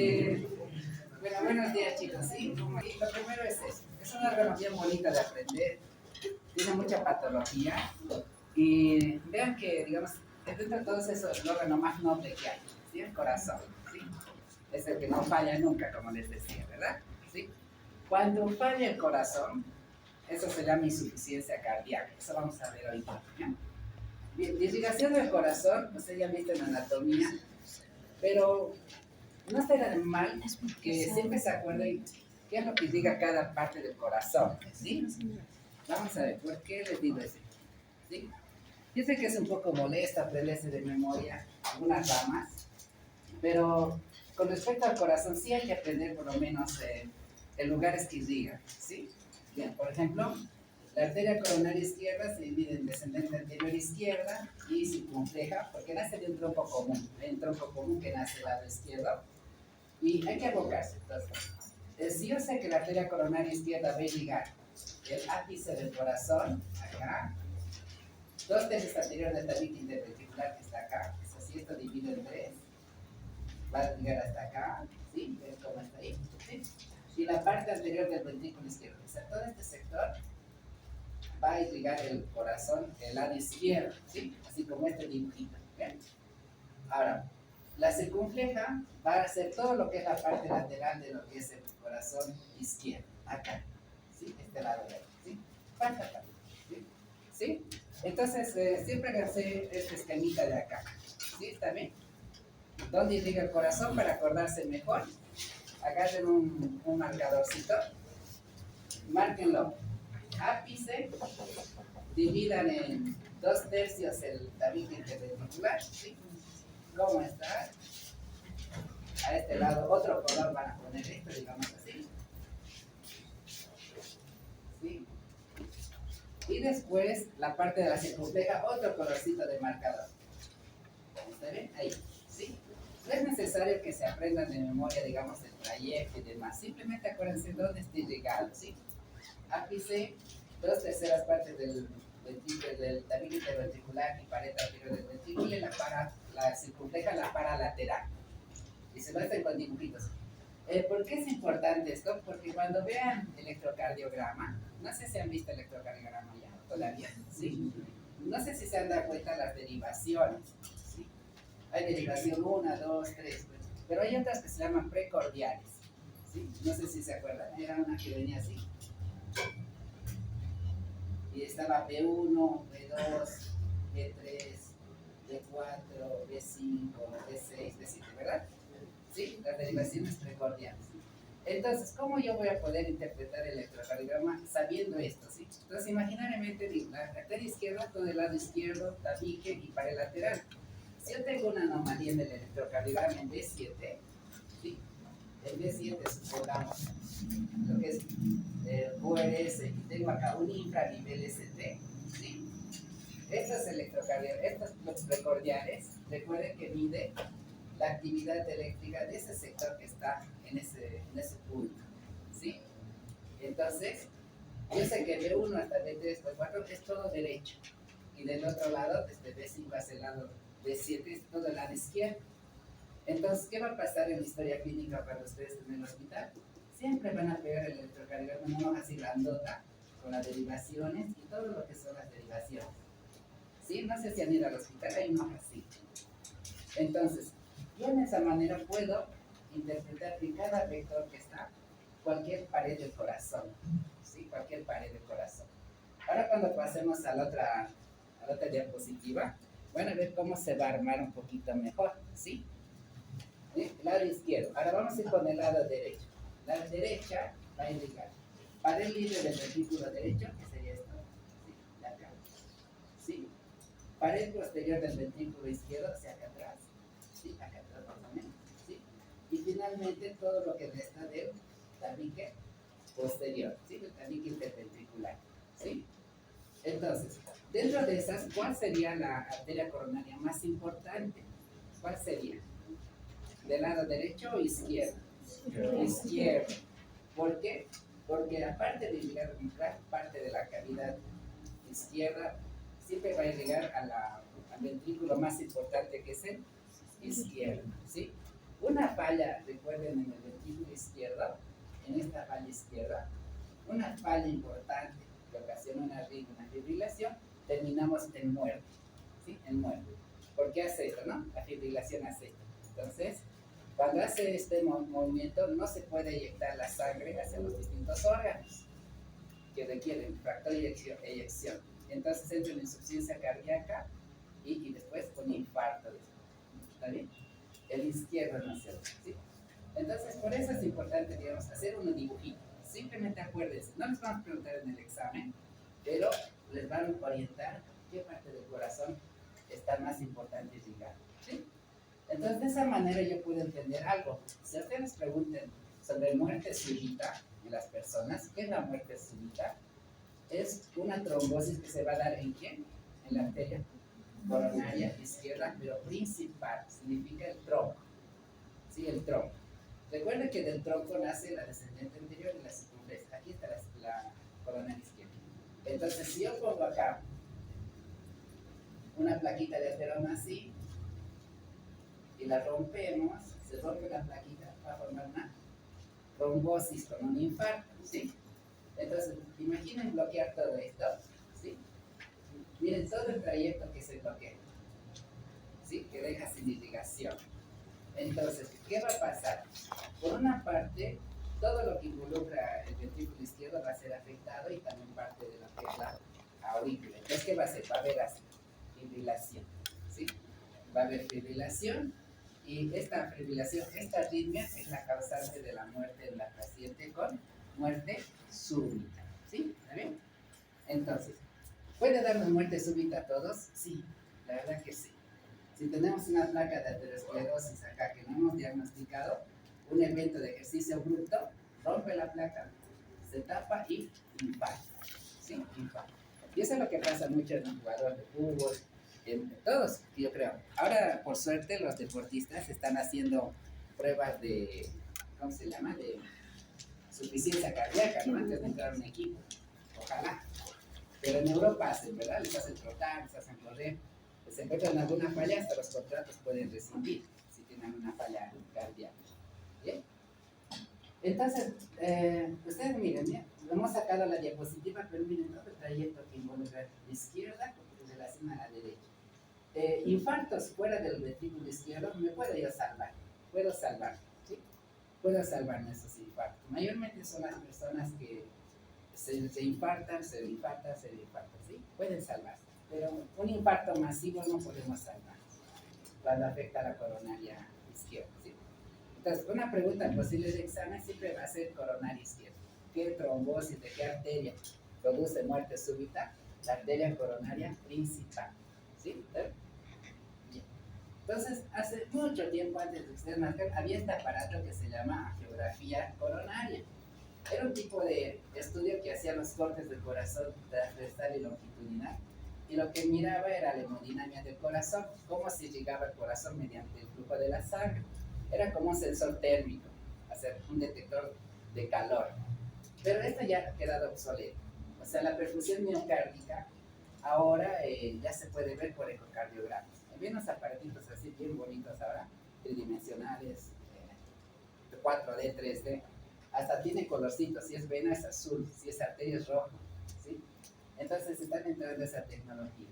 Eh, bueno, buenos días chicos. Sí, lo primero es eso. Es una órgano bien bonita de aprender. Tiene mucha patología. Y vean que, digamos, dentro de todos esos, el órgano más noble que hay, ¿sí? El corazón, ¿sí? Es el que no falla nunca, como les decía, ¿verdad? ¿Sí? Cuando falla el corazón, eso se llama insuficiencia cardíaca. Eso vamos a ver hoy. ¿Ya? Bien, irrigación del corazón, ustedes ya han visto en anatomía, pero no estaría mal que siempre se acuerden qué es lo que diga cada parte del corazón, ¿sí? Vamos a ver, ¿por qué les digo eso? ¿Sí? Yo sé que es un poco molesto aprenderse de memoria algunas ramas, pero con respecto al corazón sí hay que aprender por lo menos el lugares que irrigan, ¿sí? Bien, por ejemplo, la arteria coronaria izquierda se divide en descendente anterior izquierda y circunfleja, porque nace de un tronco común. Hay un tronco común que nace del lado izquierdo y hay que abocarse. Entonces, si yo sé que la arteria coronaria izquierda va a llegar el ápice del corazón, acá, dos tercios anterior del tabique interventricular que está acá, es así, esto divide en tres, va a llegar hasta acá, ¿sí? ¿Ves cómo está ahí? ¿Sí? Y la parte anterior del ventrículo izquierdo, o sea, todo este sector va a irrigar el corazón del lado izquierdo, ¿sí? Así como este dibujito, ¿bien? Ahora, la circunfleja va a hacer todo lo que es la parte lateral de lo que es el corazón izquierdo, acá, ¿sí? Este lado de ahí, ¿sí? Acá, ¿sí? ¿Sí? Entonces, siempre hacer este esquemita de acá, ¿sí? ¿Está bien? ¿Dónde irriga el corazón para acordarse mejor? Agarren un marcadorcito, márquenlo, ápice, dividan en dos tercios el tabique interventricular, ¿sí? ¿Cómo está? A este lado otro color van a poner esto, digamos así, ¿sí? Y después la parte de la circunfleja, otro colorcito de marcador. ¿Está bien? Ahí, ¿sí? No es necesario que se aprendan de memoria, digamos, el trayecto y demás. Simplemente acuérdense dónde está irrigado, ¿sí? Ápice, dos terceras partes del tabique interventricular y pared anterior del ventrículo y la circunfleja la para lateral. Y se muestran con dibujitos. ¿Por qué es importante esto? Porque cuando vean electrocardiograma, no sé si han visto electrocardiograma ya, todavía, ¿sí? No sé si se han dado cuenta las derivaciones, ¿sí? Hay derivación 1, 2, 3, pero hay otras que se llaman precordiales, ¿sí? No sé si se acuerdan, era una que venía así. Y estaba B1, B2, B3, B4, B5, B6, B7, ¿verdad? ¿Sí? Las derivaciones precordiales. Entonces, ¿cómo yo voy a poder interpretar el electrocardiograma sabiendo esto? ¿Sí? Entonces, imaginariamente, digo, la arteria izquierda, todo el lado izquierdo, tabique y pared lateral. Si yo tengo una anomalía en el electrocardiograma en B7, ¿sí? En B7 supongamos lo que es QRS y tengo acá un infranivel ST, ¿sí? Estos electrocardiogramas, estos precordiales, recuerden que mide la actividad eléctrica de ese sector que está en ese punto, ¿sí? Entonces, yo sé que B1 hasta B3, B4 es todo derecho, y del otro lado, desde B5 hacia el lado B7, es todo el lado izquierdo. Entonces, ¿qué va a pasar en la historia clínica cuando ustedes estén en el hospital? Siempre van a pegar el electrocardiograma en una hoja así grandota, con las derivaciones y todo lo que son las derivaciones. ¿Sí? No sé si han ido al hospital, hay una hoja así. Entonces, yo de esa manera puedo interpretar que cada vector que está, cualquier pared del corazón, ¿sí? Cualquier pared del corazón. Ahora cuando pasemos a la otra diapositiva, van a ver cómo se va a armar un poquito mejor, ¿sí? ¿Sí? Lado izquierdo. Ahora vamos a ir con el lado derecho. La derecha va a indicar pared libre del ventrículo derecho, que sería esto, ¿sí? De acá, ¿sí? Pared posterior del ventrículo izquierdo hacia acá atrás, ¿sí? Acá atrás más o menos, ¿sí? Y finalmente todo lo que resta del tabique posterior, ¿sí? El tabique interventricular, ¿sí? Entonces, dentro de esas, ¿cuál sería la arteria coronaria más importante? ¿Cuál sería? ¿Del lado derecho o izquierdo? Izquierdo. ¿Por qué? Porque aparte de llegar a gran parte de la cavidad izquierda, siempre va a llegar al ventrículo más importante que es el izquierdo, ¿sí? Una falla, recuerden, recuerden en el ventrículo izquierdo, en esta falla izquierda, una falla importante que ocasiona una fibrilación, terminamos en muerte, ¿sí? En muerte. ¿Por qué hace esto, no? La fibrilación hace esto. Entonces, cuando hace este movimiento, no se puede eyectar la sangre hacia los distintos órganos que requieren factor de eyección. Entonces entra en insuficiencia cardíaca y después con infarto. ¿Está bien? El izquierdo no se oye, ¿sí? Entonces, por eso es importante, digamos, hacer un dibujito. Simplemente acuérdense, no les vamos a preguntar en el examen, pero les van a orientar qué parte del corazón está más importante llegar, ¿sí? Entonces, de esa manera yo puedo entender algo. Si ustedes pregunten sobre muerte súbita en las personas, ¿qué es la muerte súbita? Es una trombosis que se va a dar ¿en quién? En la arteria coronaria izquierda, pero principal, significa el tronco, ¿sí? El tronco. Recuerden que del tronco nace la descendente anterior y la circunfleja. Aquí está la coronaria izquierda. Entonces, si yo pongo acá una plaquita de ateroma así y la rompemos, se rompe la plaquita, va a formar una trombosis con un infarto, ¿sí? Entonces, imaginen bloquear todo esto, ¿sí? Miren todo el trayecto que se bloquea, ¿sí? Que deja sin irrigación. Entonces, ¿qué va a pasar? Por una parte, todo lo que involucra el ventrículo izquierdo va a ser afectado y también parte de lo que es la aurícula. Entonces, ¿qué va a hacer? Va a haber fibrilación, ¿sí? Va a haber fibrilación y esta fibrilación, esta arritmia es la causante de la muerte de la paciente con muerte súbita, ¿sí? ¿Está bien? Entonces, ¿puede darnos muerte súbita a todos? Sí, la verdad que sí. Si tenemos una placa de aterosclerosis acá que no hemos diagnosticado, un evento de ejercicio abrupto rompe la placa, se tapa y infarta, ¿sí? Infarta. Y eso es lo que pasa mucho en los jugadores de fútbol, en todos, yo creo. Ahora, por suerte, los deportistas están haciendo pruebas de, ¿cómo se llama? De suficiencia cardíaca, ¿no? Antes de entrar a un equipo. Ojalá. Pero en Europa hacen, ¿verdad? Les hacen trotar, les hacen correr. Se encuentran alguna falla, hasta los contratos pueden rescindir si tienen una falla cardíaca. ¿Bien? Entonces, ustedes miren, ¿bien? Hemos sacado la diapositiva, pero miren todo el trayecto que involucra la izquierda en relación a la derecha. Infartos fuera del ventrículo izquierdo, me puedo yo salvar, puedo salvar, ¿sí? Puedo salvarme esos infartos. Mayormente son las personas que se infartan, ¿sí? Pueden salvarse. Pero un infarto masivo no podemos salvar cuando afecta a la coronaria izquierda, ¿sí? Entonces, una pregunta posible de examen siempre va a ser coronaria izquierda. ¿Qué trombosis de qué arteria produce muerte súbita? La arteria coronaria principal, ¿sí? Bien. Entonces, hace mucho tiempo antes de ustedes nacer, había este aparato que se llama angiografía coronaria. Era un tipo de estudio que hacía los cortes del corazón transversal y longitudinal. Y lo que miraba era la hemodinamia del corazón, cómo se llegaba al corazón mediante el flujo de la sangre. Era como un sensor térmico, hacer un detector de calor. Pero esto ya ha quedado obsoleto. O sea, la perfusión miocárdica ahora ya se puede ver por ecocardiogramas. Hay unos aparatitos así bien bonitos ahora, tridimensionales, 4D, 3D. Hasta tiene colorcitos, si es vena es azul, si es arteria es rojo, ¿sí? Entonces están entrando esa tecnología.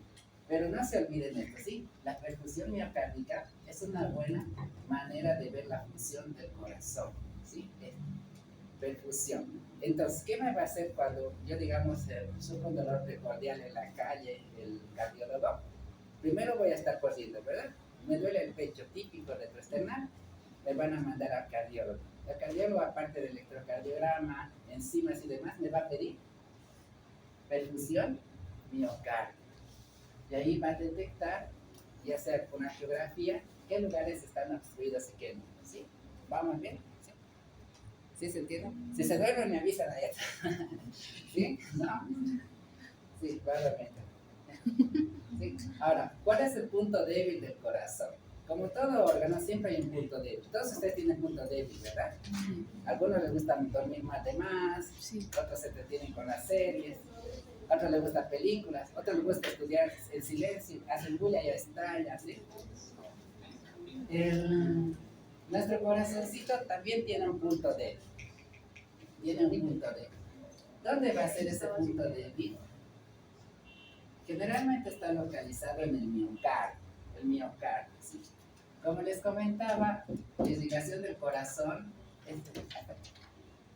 Pero no se olviden esto, ¿sí? La perfusión miocárdica es una buena manera de ver la función del corazón, ¿sí? Perfusión. Entonces, ¿qué me va a hacer cuando yo, digamos, sufro un dolor precordial en la calle, el cardiólogo? Primero voy a estar corriendo, ¿verdad? Me duele el pecho, típico retroesternal, me van a mandar al cardiólogo. El cardiólogo, aparte del electrocardiograma, enzimas y demás, me va a pedir perfusión miocárdica. Y ahí va a detectar, ya sea con angiografía, qué lugares están obstruidos y qué no. ¿Sí? ¿Vamos bien? ¿Sí? ¿Sí se entiende? Si se duerme, me avisan allá. ¿Sí? ¿No? Sí, claramente. ¿Sí? Ahora, ¿cuál es el punto débil del corazón? Como todo órgano, siempre hay un punto débil. Todos ustedes tienen punto débil, ¿verdad? A algunos les gusta dormir más de más, sí. Otros se entretienen con las series, a otros les gustan películas, a otros les gusta estudiar en silencio, hacen bulla y extraña, ¿sí? Nuestro corazoncito también tiene un punto débil. Tiene un punto débil. ¿Dónde va a ser ese punto débil? Generalmente está localizado en el miocardio. El miocardio, ¿sí? Como les comentaba, la irrigación del corazón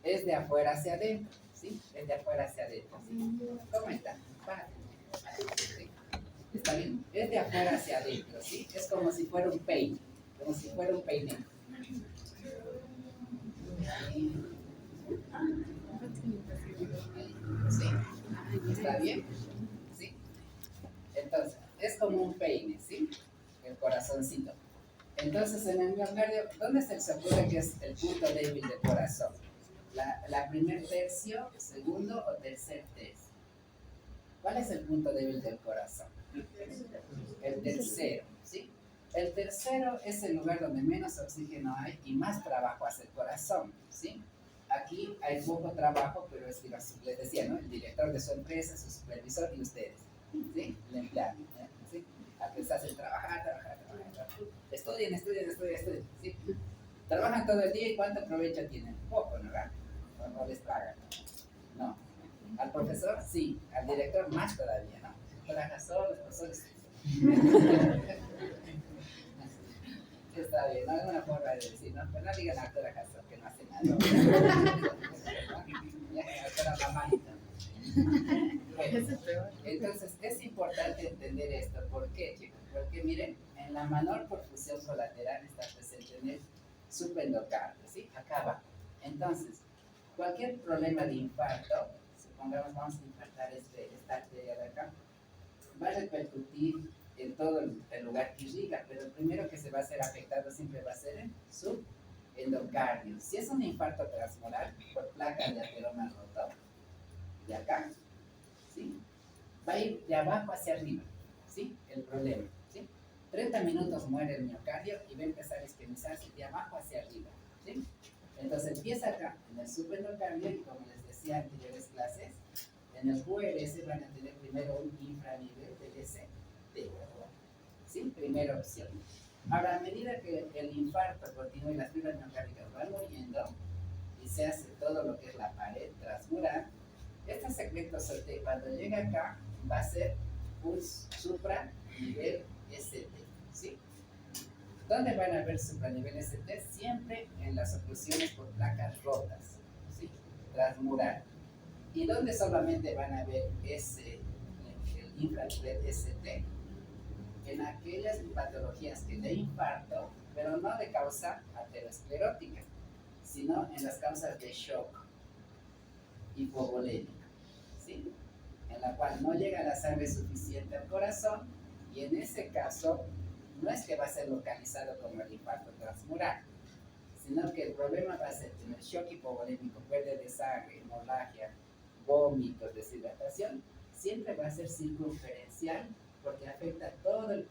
es de afuera hacia adentro, ¿sí? Es de afuera hacia adentro, ¿sí? ¿Cómo está? ¿Sí? ¿Está bien? Es de afuera hacia adentro, ¿sí? Es como si fuera un peine, como si fuera un peine. ¿Sí? ¿Está bien? ¿Sí? Entonces, es como un peine, ¿sí? El corazoncito. Entonces, en el miocardio, ¿dónde se ocurre que es el punto débil del corazón? La primer tercio, segundo o tercer tercio. ¿Cuál es el punto débil del corazón? El tercero, ¿sí? El tercero es el lugar donde menos oxígeno hay y más trabajo hace el corazón, ¿sí? Aquí hay poco trabajo, pero es que les decía, ¿no? El director de su empresa, su supervisor y ustedes, ¿sí? El empleado, ¿sí? A que se hacen trabajar. Estudien, ¿sí? Trabajan todo el día y ¿cuánto provecho tienen? Poco, ¿no? No les pagan. No. Al profesor, sí. Al director, más todavía, ¿no? Trabajan solo, los profesores. Está bien, no es una forma de decir, ¿no? Pero no digan a doctora Castor que no hace nada. Ya, doctora Mamanita. Bueno, entonces es importante entender esto. ¿Por qué, chicos? Porque miren, en la menor perfusión colateral está presente en el subendocardio, ¿sí? Acá abajo. Entonces, cualquier problema de infarto, supongamos vamos a infartar esta arteria de acá, va a repercutir en todo el lugar que irriga, pero el primero que se va a ser afectado siempre va a ser el subendocardio. Si es un infarto transmural por placa de ateroma roto, de acá, ¿sí? Va a ir de abajo hacia arriba, ¿sí? El problema, ¿sí? 30 minutos muere el miocardio y va a empezar a isquemizarse de abajo hacia arriba, ¿sí? Entonces empieza acá, en el subendocardio, y como les decía en anteriores clases, en el QRS van a tener primero un infranivel del ST, ¿sí? Primera opción. Ahora, a medida que el infarto continúa y las fibras miocárdicas van muriendo y se hace todo lo que es la pared transmural, este segmento ST cuando llega acá va a ser un supranivel ST, ¿sí? ¿Dónde van a ver supranivel ST? Siempre en las oclusiones por placas rotas, ¿sí? Transmural. ¿Y dónde solamente van a ver el infranivel ST? En aquellas patologías que de infarto, pero no de causa aterosclerótica, sino en las causas de shock hipovolémico, ¿sí? En la cual no llega la sangre suficiente al corazón y en ese caso no es que va a ser localizado como el infarto transmural, sino que el problema va a ser que en el shock hipovolémico, pérdida de sangre, hemorragia, vómitos, deshidratación, siempre va a ser circunferencial porque afecta toda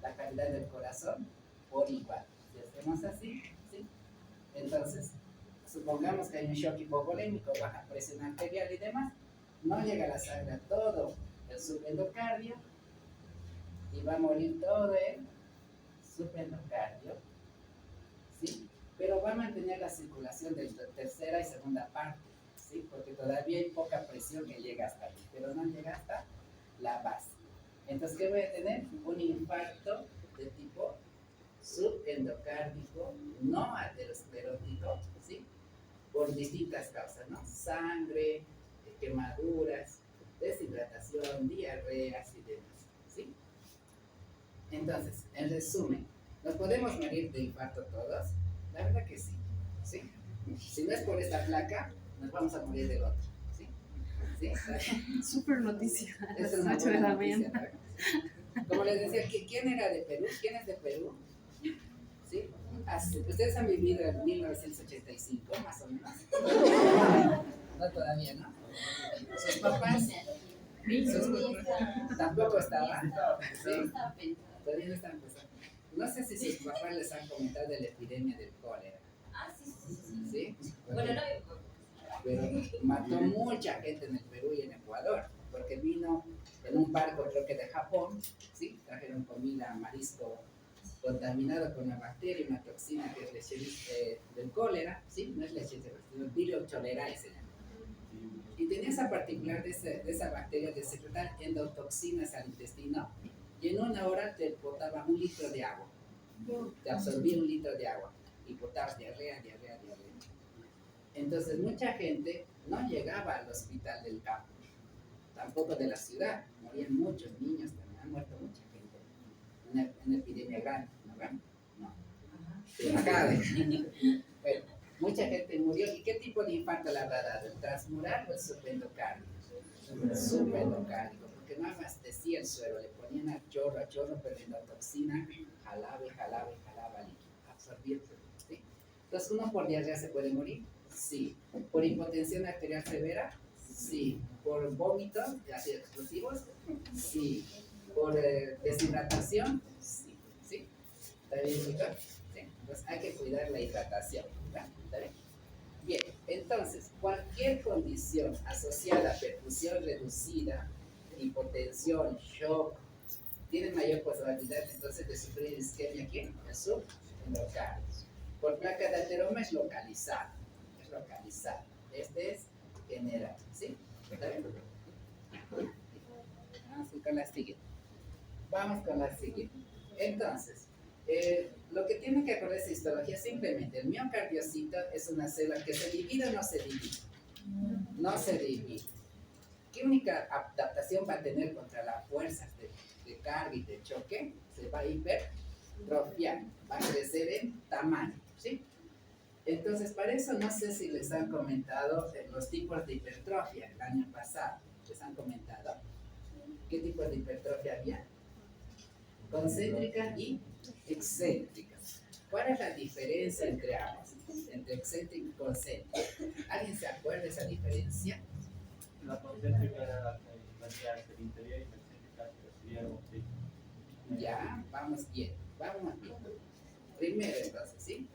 la calidad del corazón por igual. Si hacemos así, ¿sí? Entonces, supongamos que hay un shock hipovolémico, baja presión arterial y demás, no llega la sangre a todo el subendocardio y va a morir todo el subendocardio, ¿sí? Pero va a mantener la circulación de la tercera y segunda parte, ¿sí? Porque todavía hay poca presión que llega hasta aquí, pero no llega hasta la base. Entonces, ¿qué voy a tener? Un infarto de tipo subendocárdico, no aterosclerótico, ¿sí? Por distintas causas, ¿no? Sangre, quemaduras, deshidratación, diarreas y demás, ¿sí? Entonces, en resumen, ¿nos podemos morir de infarto todos? La verdad que sí, ¿sí? Si no es por esta placa, nos vamos a morir del otro, ¿sí? ¿Sí? Súper noticia. Es una buena noticia, ¿no? Como les decía, ¿quién era de Perú? ¿Quién es de Perú? ¿Sí? Ustedes han vivido en 1985, más o menos. No todavía, ¿no? Sus papás tampoco estaban. ¿Sí? Todavía no están empezando. No sé si sus papás les han comentado de la epidemia del cólera. ¿Sí? Bueno, no. Pero mató mucha gente en el Perú y en Ecuador, porque vino en un barco, creo que de Japón, ¿sí? Trajeron comida, marisco, contaminado con una bacteria, una toxina que es Leisherichia del cólera, ¿sí? No es Leisherichia, sino Vibrio cholerae se llama. Y tenía esa particular de esa bacteria de secretar endotoxinas al intestino, y en una hora te botaba 1 litro de agua, te absorbía 1 litro de agua, y botabas diarrea. Entonces mucha gente no llegaba al hospital del campo, tampoco de la ciudad, morían muchos niños también, han muerto mucha gente, una epidemia grande, ¿no? No. Bueno, mucha gente murió. ¿Y qué tipo de infarto le habrá dado? ¿El transmural o el subendocardio? Subendocardio, porque no abastecía el suero, le ponían a chorro, perdiendo toxina, jalaba líquido, absorbía, ¿sí? Entonces, ¿uno por diarrea se puede morir? Sí. ¿Por hipotensión arterial severa? Sí. ¿Por vómitos de ácidos explosivos? Sí. ¿Por deshidratación? Sí. ¿Sí? ¿Está bien, chicos? ¿Sí? Entonces hay que cuidar la hidratación, ¿verdad? ¿Está bien? Bien, entonces, cualquier condición asociada a perfusión reducida, hipotensión, shock, tiene mayor posibilidad entonces de sufrir isquemia aquí, el subendocardio. Por placa de ateroma es localizado. Este es general, ¿sí? ¿Está bien? Vamos con la siguiente. Entonces, lo que tiene que acordar esa histología simplemente, el miocardiocito es una célula que se divide o no se divide. No se divide. ¿Qué única adaptación va a tener contra las fuerzas de carga y de choque? Se va a hipertrofiar, va a crecer en tamaño, ¿sí? Entonces, para eso no sé si les han comentado los tipos de hipertrofia el año pasado. ¿Les han comentado qué tipo de hipertrofia había? Concéntrica y excéntrica. ¿Cuál es la diferencia entre ambos? Entre excéntrica y concéntrica. ¿Alguien se acuerda de esa diferencia? La concéntrica era la que hacía hacia el interior y la excéntrica sería algo así. Ya, vamos bien. Primero entonces, ¿sí?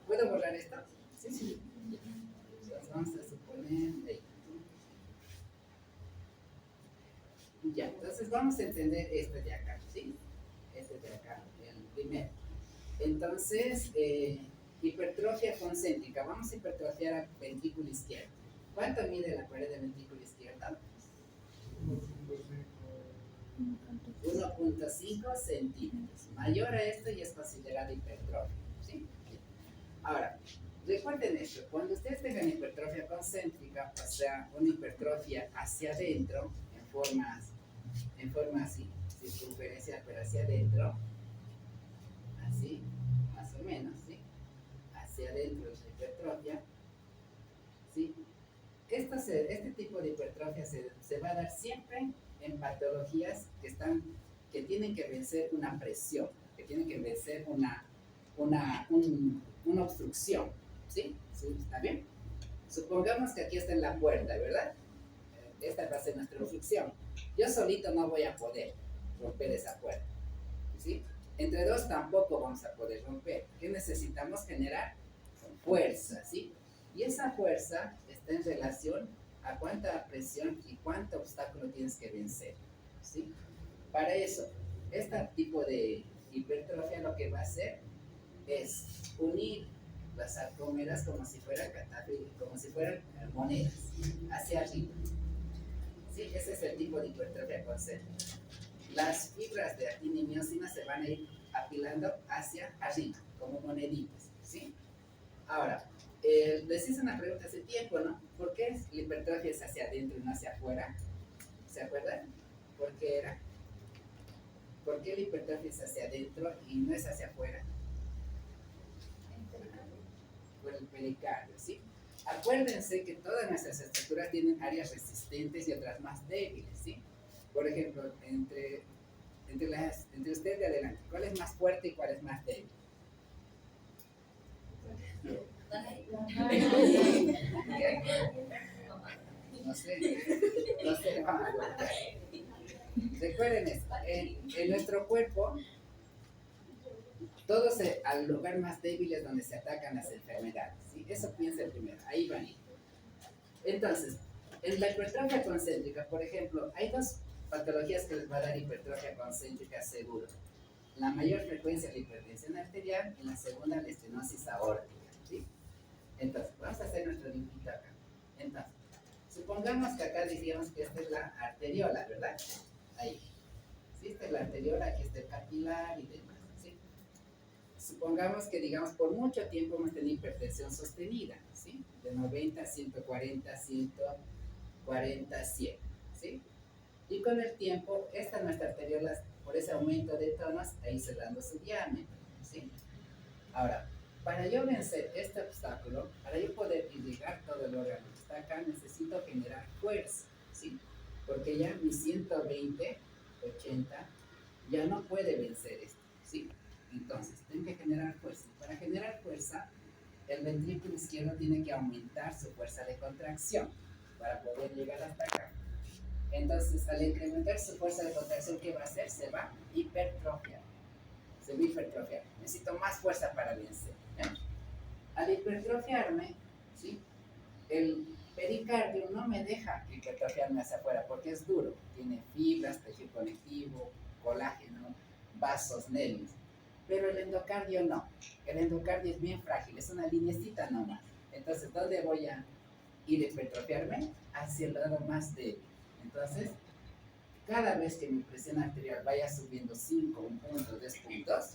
¿puedo borrar esto? Sí. Entonces vamos a suponer ahí. Ya, entonces vamos a entender este de acá, ¿sí? Este de acá, el primero. Entonces, hipertrofia concéntrica. Vamos a hipertrofiar al ventrículo izquierdo. ¿Cuánto mide la pared del ventrículo izquierdo? 1.5 centímetros. Mayor a esto y es considerado hipertrofia, ¿sí? Ahora, recuerden esto, cuando ustedes tengan hipertrofia concéntrica, o sea, una hipertrofia hacia adentro, en forma así, circunferencial, pero hacia adentro, así, más o menos, ¿sí? Hacia adentro es la hipertrofia, ¿sí? Este tipo de hipertrofia se va a dar siempre en patologías que tienen que vencer una presión, que tienen que vencer una obstrucción, ¿sí? ¿Sí? ¿Está bien? Supongamos que aquí está en la puerta, ¿verdad? Esta va a ser nuestra obstrucción. Yo solito no voy a poder romper esa puerta, ¿sí? Entre dos tampoco vamos a poder romper. ¿Qué necesitamos generar? Fuerza, ¿sí? Y esa fuerza está en relación a cuánta presión y cuánto obstáculo tienes que vencer, ¿sí? Para eso, este tipo de hipertrofia lo que va a hacer es unir las sarcómeras como si fueran monedas hacia arriba, ¿sí? Ese es el tipo de hipertrofia concéntrica. Las fibras de actina y miosina se van a ir apilando hacia arriba, como moneditas, ¿sí? Ahora, les hice una pregunta hace tiempo, ¿no? ¿Por qué la hipertrofia es hacia adentro y no hacia afuera? ¿Se acuerdan? ¿Por qué era? ¿Por qué la hipertrofia es hacia adentro y no es hacia afuera? Por el pericardio, ¿sí? Acuérdense que todas nuestras estructuras tienen áreas resistentes y otras más débiles, ¿sí? Por ejemplo, entre ustedes de adelante, ¿cuál es más fuerte y cuál es más débil? No sé, vamos a ver. Recuerden esto, en nuestro cuerpo, todos al lugar más débil es donde se atacan las enfermedades, ¿sí? Eso piensa primero, ahí van a ir. Entonces, en la hipertrofia concéntrica, por ejemplo, hay dos patologías que les va a dar hipertrofia concéntrica seguro. la mayor frecuencia de la hipertensión arterial y la segunda la estenosis aórtica, ¿sí? Entonces, vamos a hacer nuestro dibujito acá. Entonces, supongamos que acá decíamos que esta es la arteriola, ¿verdad? Ahí. ¿Sí? Esta es la arteriola, aquí está el capilar y demás, ¿sí? Supongamos que, digamos, por mucho tiempo hemos tenido hipertensión sostenida, ¿sí? De 90 a 140, 140, 100, ¿sí? Y con el tiempo, esta nuestra arteriola, por ese aumento de tonos, ahí se dando su diámetro, ¿sí? Ahora, para yo vencer este obstáculo, para yo poder irrigar todo el órgano que está acá, necesito generar fuerza, ¿sí? Porque ya mi 120, 80, ya no puede vencer esto, ¿sí? Entonces, tengo que generar fuerza. Para generar fuerza, el ventrículo izquierdo tiene que aumentar su fuerza de contracción para poder llegar hasta acá. Entonces, al incrementar su fuerza de contracción, ¿qué va a hacer? Se va a hipertrofiar. Se va a hipertrofiar. Necesito más fuerza para vencer. Al hipertrofiarme, ¿sí? El pericardio no me deja hipertrofiarme hacia afuera porque es duro. Tiene fibras, tejido conectivo, colágeno, vasos, nervios. Pero el endocardio no. El endocardio es bien frágil, es una lineecita nomás. Entonces, ¿dónde voy a ir a hipertrofiarme? Hacia el lado más débil. Entonces, cada vez que mi presión arterial vaya subiendo 5, 1 punto, 10 puntos,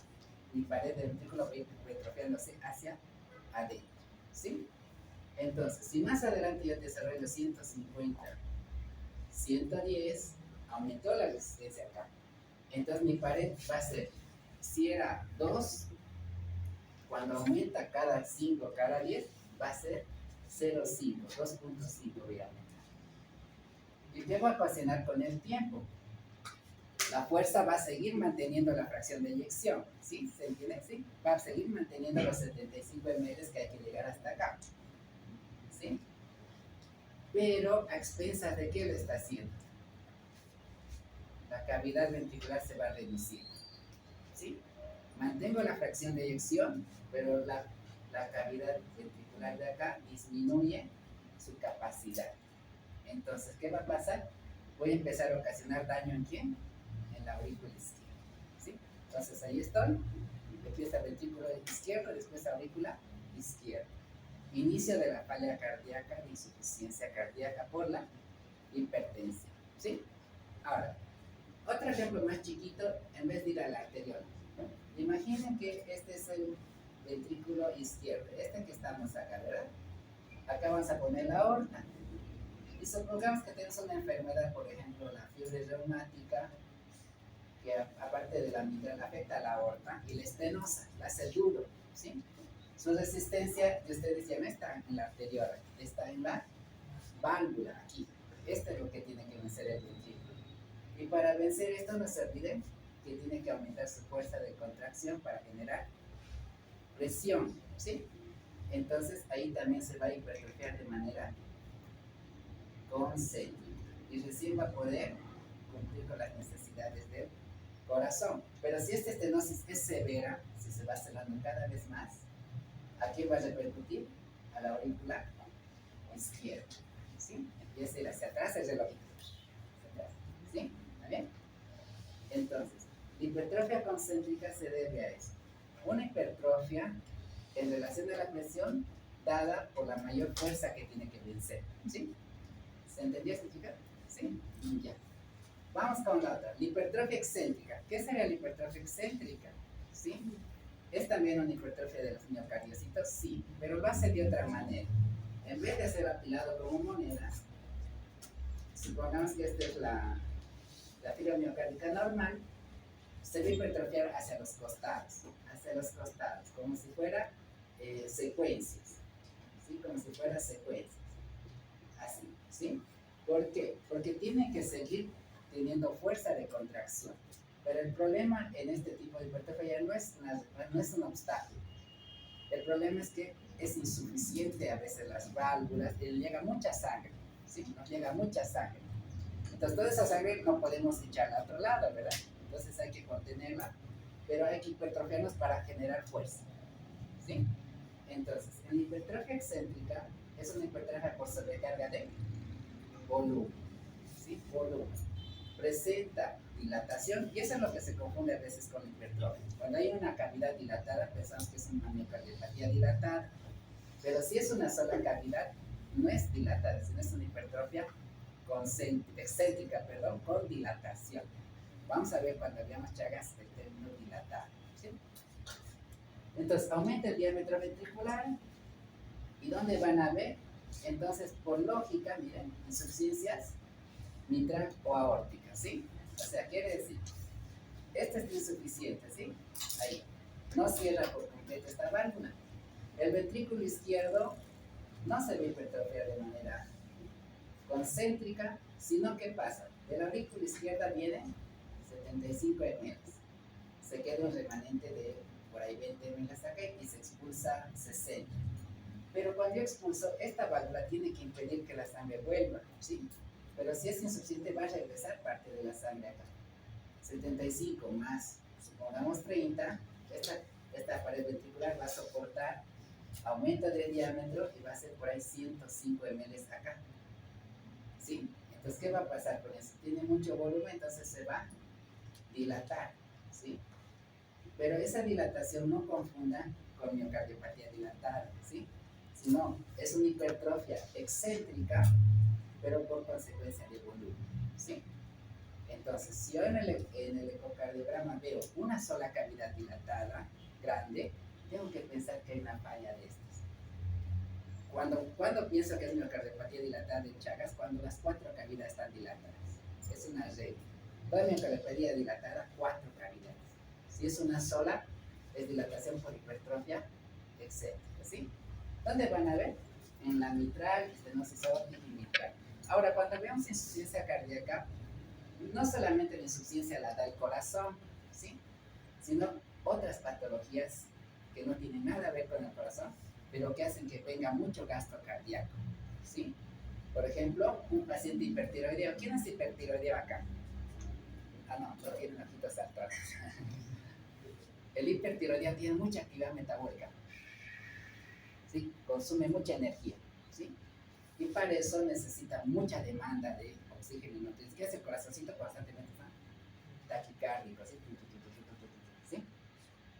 mi pared del ventrículo va hipertrofiándose hacia adentro, ¿sí? Entonces, si más adelante yo desarrollo 150, 110, aumentó la resistencia acá. Entonces mi pared va a ser, si era 2, cuando aumenta cada 5, cada 10, va a ser 0,5, 2,5 voy a aumentar. ¿Y qué va a ocasionar con el tiempo? La fuerza va a seguir manteniendo la fracción de eyección, ¿sí? ¿Se entiende? ¿Sí? Va a seguir manteniendo los 75 ml que hay que llegar hasta acá, ¿sí? Pero a expensas de qué lo está haciendo. La cavidad ventricular se va a reducir, ¿sí? Mantengo la fracción de eyección, pero la cavidad ventricular de acá disminuye su capacidad. Entonces, ¿qué va a pasar? Voy a empezar a ocasionar daño ¿en quién? En la aurícula izquierda, ¿sí? Entonces ahí estoy, empieza el ventrículo izquierdo, después aurícula izquierda. Inicio de la falla cardíaca, de insuficiencia cardíaca por la hipertensión, ¿sí? Ahora, otro ejemplo más chiquito, en vez de ir a la arteriola, ¿no? Imaginen que este es el ventrículo izquierdo, este que estamos acá, ¿verdad? Acá vamos a poner la aorta. Y supongamos que tienes una enfermedad, por ejemplo, la fiebre reumática, que aparte de la mitral afecta a la aorta, y la estenosa, la hace duro, ¿sí? Su resistencia, y ustedes ya no está en la arteriola, está en la válvula, aquí. Esto es lo que tiene que vencer el ventrículo. Y para vencer esto, no se olviden que tiene que aumentar su fuerza de contracción para generar presión, ¿sí? Entonces, ahí también se va a hipertrofiar de manera concéntrica y recién va a poder cumplir con las necesidades del corazón. Pero si esta estenosis es severa, si se va acelerando cada vez más, ¿a quién va a repercutir? A la aurícula izquierda, ¿sí? Empieza a ir hacia atrás el relojito, ¿sí? ¿Está bien? Entonces, la hipertrofia concéntrica se debe a eso. Una hipertrofia en relación a la presión dada por la mayor fuerza que tiene que vencer, ¿sí? ¿Se entendió esta chica? ¿Sí? Ya. Vamos con la otra, la hipertrofia excéntrica. ¿Qué sería la hipertrofia excéntrica? ¿Sí? ¿Es también una hipertrofia de los miocardiocitos? Sí, pero lo hace de otra manera. En vez de ser apilado como monedas, supongamos que esta es la fibra miocárdica normal, se va a hipertrofiar hacia los costados, como si fuera secuencias, ¿sí? Como si fuera secuencias, así, ¿sí? ¿Por qué? Porque tiene que seguir teniendo fuerza de contracción. Pero el problema en este tipo de hipertrofia ya no es un obstáculo. El problema es que es insuficiente a veces las válvulas, y llega mucha sangre, ¿sí? Nos llega mucha sangre. Entonces toda esa sangre no podemos echarla a otro lado, ¿verdad? Entonces hay que contenerla, pero hay que hipertrofiarnos para generar fuerza, ¿sí? Entonces, en la hipertrofia excéntrica es una hipertrofia por sobrecarga de volumen, ¿sí? Volumen. Presenta dilatación, y eso es lo que se confunde a veces con hipertrofia. Cuando hay una cavidad dilatada, pensamos que es una miocardiopatía dilatada, pero si es una sola cavidad, no es dilatada, sino es una hipertrofia excéntrica, con dilatación. Vamos a ver cuando veamos Chagas el término dilatado, ¿sí? Entonces, aumenta el diámetro ventricular, ¿y dónde van a ver? Entonces, por lógica, miren, insuficiencias mitral o aórtica, ¿sí? O sea, quiere decir, esta es insuficiente, ¿sí? Ahí, no cierra por completo esta válvula. El ventrículo izquierdo no se ve hipertrofiar de manera concéntrica, sino ¿qué pasa? De la aurícula izquierda vienen 75 ml. Se queda un remanente de por ahí 20 ml acá y se expulsa 60. Pero cuando yo expulso, esta válvula tiene que impedir que la sangre vuelva, ¿sí? Pero si es insuficiente, va a regresar parte de la sangre acá. 75 más, supongamos 30, esta pared ventricular va a soportar aumento de diámetro y va a ser por ahí 105 ml acá. ¿Sí? Entonces, ¿qué va a pasar con eso? Tiene mucho volumen, entonces se va a dilatar, ¿sí? Pero esa dilatación no confunda con miocardiopatía dilatada, ¿sí? Sino es una hipertrofia excéntrica, pero por consecuencia de volumen, ¿sí? Entonces, si yo en el ecocardiograma veo una sola cavidad dilatada, grande, tengo que pensar que hay una falla de estas. Cuando pienso que es miocardiopatía dilatada de Chagas, cuando las 4 cavidades están dilatadas. Es una regla. Toda miocardiopatía dilatada, 4 cavidades. Si es una sola, es dilatación por hipertrofia excéntrica, ¿sí? ¿Dónde van a ver? En la mitral, estenosis aórtica y mitral. Ahora, cuando veamos insuficiencia cardíaca, no solamente la insuficiencia la da el corazón, ¿sí? Sino otras patologías que no tienen nada que ver con el corazón, pero que hacen que venga mucho gasto cardíaco, ¿sí? Por ejemplo, un paciente hipertiroideo. ¿Quién es hipertiroideo acá? Ah, no tienen ojitos saltados. El hipertiroideo tiene mucha actividad metabólica, ¿sí? Consume mucha energía, ¿sí? Y para eso necesita mucha demanda de oxígeno y nutrientes. ¿Qué hace el corazoncito constantemente? Taquicárdico, ¿sí? ¿Sí?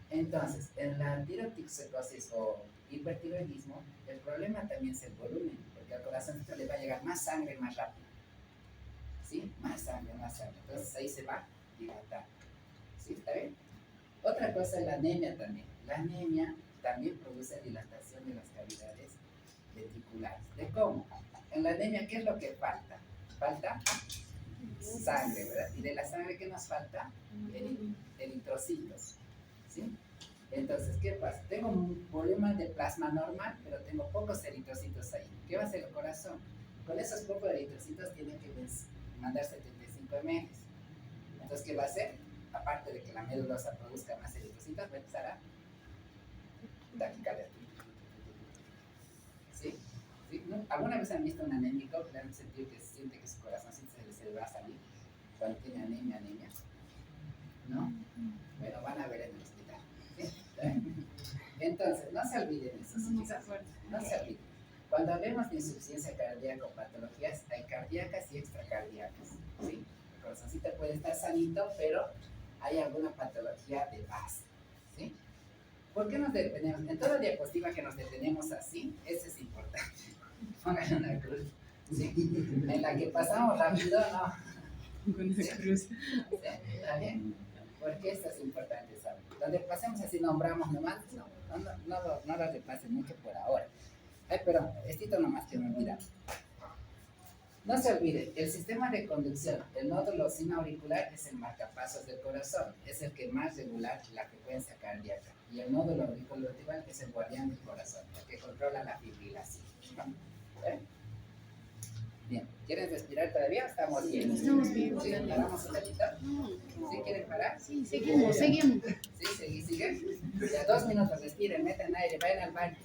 Entonces, en la tirotoxicosis o hipertiroidismo, el problema también es el volumen, porque al corazoncito le va a llegar más sangre más rápido, ¿sí? Más sangre, entonces ahí se va a dilatar, ¿sí? ¿Está bien? Otra cosa es la anemia también. La anemia también produce dilatación de las cavidades ventriculares. ¿De cómo? En la anemia, ¿qué es lo que falta? Falta sangre, ¿verdad? Y de la sangre, ¿qué nos falta? Eritrocitos, ¿sí? Entonces, ¿qué pasa? Tengo un volumen de plasma normal, pero tengo pocos eritrocitos ahí. ¿Qué va a hacer el corazón? Con esos pocos eritrocitos tiene que mandar 75 ml. Entonces, ¿qué va a hacer? Aparte de que la medulosa produzca más eritrocitos, va a empezar a taquicardia. ¿Sí? ¿Sí? ¿No? ¿Alguna vez han visto un anémico que le han sentido que siente que su corazón se le va a salir cuando tiene anemia? ¿No? Bueno, van a ver en el hospital. ¿Sí? Entonces, no se olviden eso. No se olviden. Cuando hablemos de insuficiencia cardíaca o patologías, hay cardíacas y extracardíacas, ¿sí? El corazoncito puede estar sanito, pero hay alguna patología de base, ¿sí? ¿Por qué nos detenemos? En toda diapositiva que nos detenemos así, eso es importante. Pongan una cruz, ¿sí? En la que pasamos rápido, no. Con una cruz. ¿Sí? ¿Está bien? Porque esto es importante, ¿saben? Donde pasemos así, nombramos nomás, no lo repasen mucho por ahora. Ay, perdón, estito nomás que me olvida. No se olvide, el sistema de conducción, el nódulo sinoauricular es el marcapasos del corazón, es el que más regula la frecuencia cardíaca. Y el nódulo auriculovertebral es el guardián del corazón, el que controla la fibrilación. ¿Eh? Bien, ¿quieren respirar todavía? ¿Estamos bien? Estamos bien. ¿Sí? ¿Paramos un ratito? ¿Sí quieren parar? Sí, seguimos. ¿Sí? ¿Siguen? Ya 2 minutos, respiren, metan aire, vayan al baño.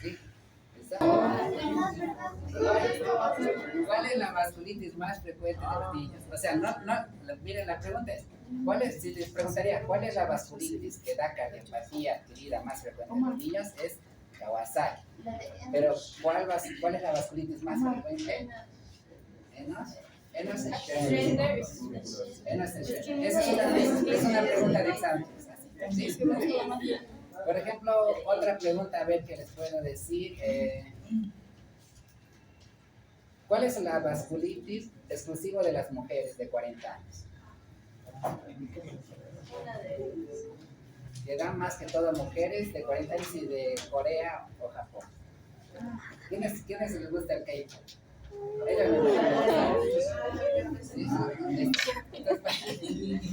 ¿Sí? ¿Cuál es la vasculitis más frecuente de los niños? O sea, miren, la pregunta es, si les preguntaría, ¿cuál es la vasculitis que da cardiopatía adquirida más frecuente en los niños? Es Kawasaki. Pero, ¿cuál es la vasculitis más frecuente? Enos Schindler. Enos Schindler. Esa es una pregunta de examen. ¿Sí? Por ejemplo, otra pregunta, a ver qué les puedo decir. ¿Cuál es la vasculitis exclusiva de las mujeres de 40 años? Que dan más que todo mujeres de 40 años y de Corea o Japón. ¿Quiénes les gusta el K-pop? Sí.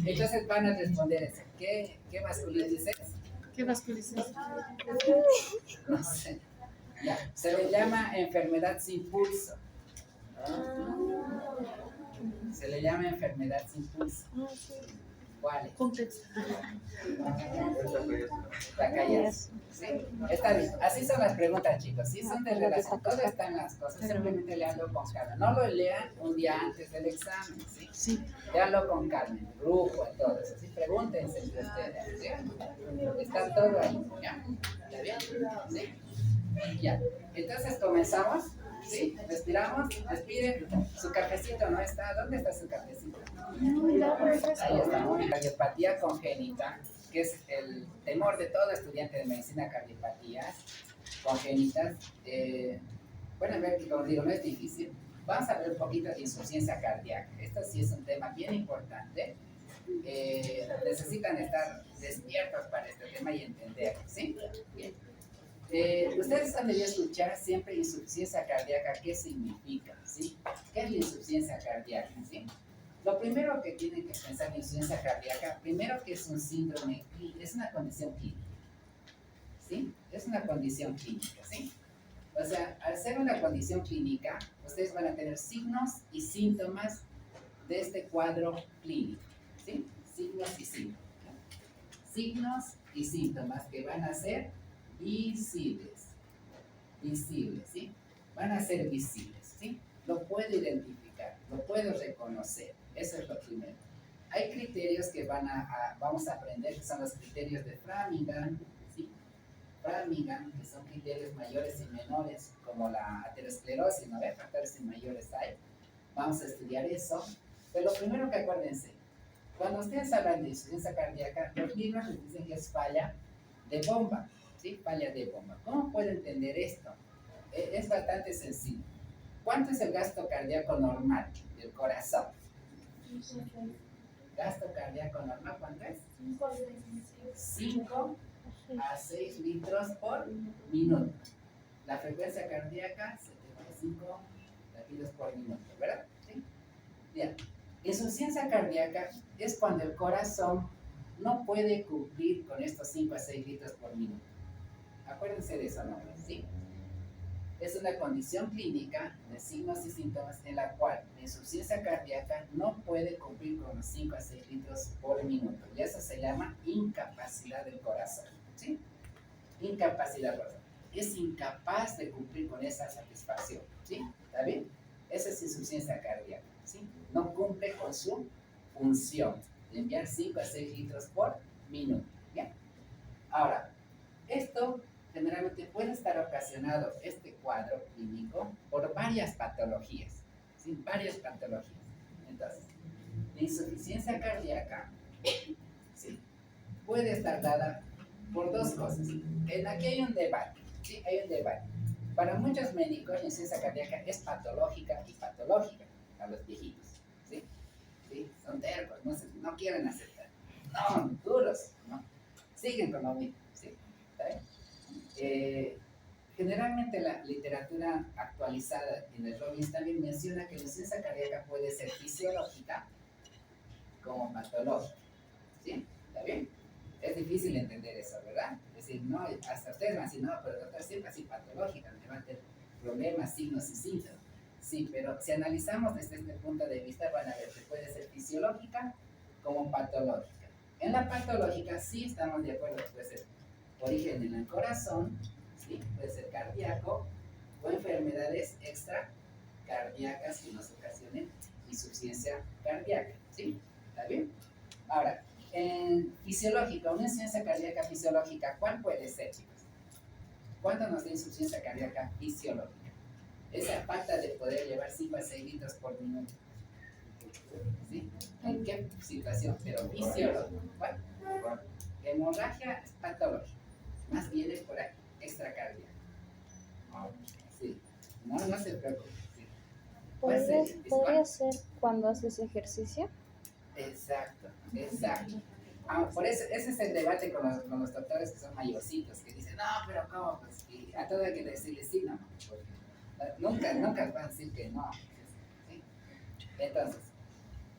Entonces van a responder eso. ¿Qué vasculitis es? ¿Qué vasculitis? No sé. Ya. Se le llama enfermedad sin pulso. Se le llama enfermedad sin pulso. ¿Cuál es? Contexto. La calle. ¿Sí? Está bien. Así son las preguntas, chicos. Sí, son de relación. Todas están las cosas. Simplemente leanlo con calma. No lo lean un día antes del examen. ¿Sí? Sí. Leanlo con calma. En grupo, en todo eso. ¿Sí? Pregúntense entre ustedes. ¿Sí? Está todo ahí. ¿Ya? ¿Está bien? ¿Sí? Ya. Entonces comenzamos. ¿Sí? Respiramos. Respiren. Su cafecito no está. ¿Dónde está su cafecito? Ahí está. Cardiopatía congénita, que es el temor de todo estudiante de medicina, cardiopatías congénitas. Bueno, ver que como digo, no es difícil. Vamos a ver un poquito de insuficiencia cardíaca. Esto sí es un tema bien importante. Necesitan estar despiertos para este tema y entenderlo, ¿sí? Bien. Ustedes han debido escuchar siempre insuficiencia cardíaca, ¿qué significa? ¿Sí? ¿Qué es la insuficiencia cardíaca? ¿Sí? Lo primero que tienen que pensar en insuficiencia cardíaca, primero que es un síndrome, es una condición clínica, ¿sí? Es una condición clínica, ¿sí? O sea, al ser una condición clínica, ustedes van a tener signos y síntomas de este cuadro clínico, ¿sí? Signos y síntomas. Signos y síntomas que van a ser visibles, ¿sí? Van a ser visibles, ¿sí? Lo puedo identificar, lo puedo reconocer, eso es lo primero. Hay criterios que vamos a aprender, que son los criterios de Framingham, ¿sí? Framingham, que son criterios mayores y menores, como la aterosclerosis, ¿no? Factores mayores hay. Vamos a estudiar eso. Pero lo primero que acuérdense, cuando ustedes hablan de insuficiencia cardíaca, los libros les dicen que es falla de bomba, ¿sí? Falla de bomba. ¿Cómo puedo entender esto? Es bastante sencillo. ¿Cuánto es el gasto cardíaco normal del corazón? Gasto cardíaco normal, ¿cuánto es? 5 a 6 litros por minuto. La frecuencia cardíaca, 75 latidos por minuto, ¿verdad? ¿Sí? Bien. Insuficiencia cardíaca es cuando el corazón no puede cumplir con estos 5 a 6 litros por minuto. Acuérdense de eso, ¿no? ¿Sí? Es una condición clínica de signos y síntomas en la cual la insuficiencia cardíaca no puede cumplir con los 5 a 6 litros por minuto. Y eso se llama incapacidad del corazón, ¿sí? Incapacidad del corazón. Es incapaz de cumplir con esa satisfacción, ¿sí? ¿Está bien? Esa es insuficiencia cardíaca, ¿sí? No cumple con su función de enviar 5 a 6 litros por minuto, ¿bien? Ahora, esto generalmente puede estar ocasionado, este cuadro clínico, por varias patologías, ¿sí? Varias patologías. Entonces, la insuficiencia cardíaca, ¿sí? Puede estar dada por dos cosas. Aquí hay un debate, ¿sí? Hay un debate. Para muchos médicos, la insuficiencia cardíaca es patológica y patológica a los viejitos, ¿sí? ¿Sí? Son tercos, no quieren aceptar. No, duros, ¿no? Siguen con lo mismo, ¿sí? ¿Está bien? Generalmente la literatura actualizada en el Robbins también menciona que la insuficiencia cardíaca puede ser fisiológica como patológica, ¿sí? ¿Está bien? Es difícil entender eso, ¿verdad? Es decir, no, hasta ustedes van a decir, no, pero doctor, siempre así patológica, me va a tener problemas, signos y síntomas. Sí, pero si analizamos desde este punto de vista, van a ver que puede ser fisiológica como patológica. En la patológica sí estamos de acuerdo que puede ser origen en el corazón, ¿sí? Puede ser cardíaco o enfermedades extracardíacas que nos ocasionen insuficiencia cardíaca, ¿sí? ¿Está bien? Ahora, en fisiológica, una insuficiencia cardíaca fisiológica, ¿cuál puede ser, chicos? ¿Cuánto nos da insuficiencia cardíaca fisiológica? Esa falta de poder llevar 5 a 6 litros por minuto. ¿Sí? ¿En qué situación? Pero fisiológica. ¿Cuál? Hemorragia es patológica. Más bien es por extracardíaca. Sí. No, no se preocupe. Sí. ¿Podría ser cuando haces ejercicio? Exacto, exacto. Por eso, ese es el debate con los doctores que son mayorcitos, que dicen, no, pero ¿cómo? Pues, y a todo hay que decirle sí, no. Nunca van a decir que no. ¿Sí? Entonces,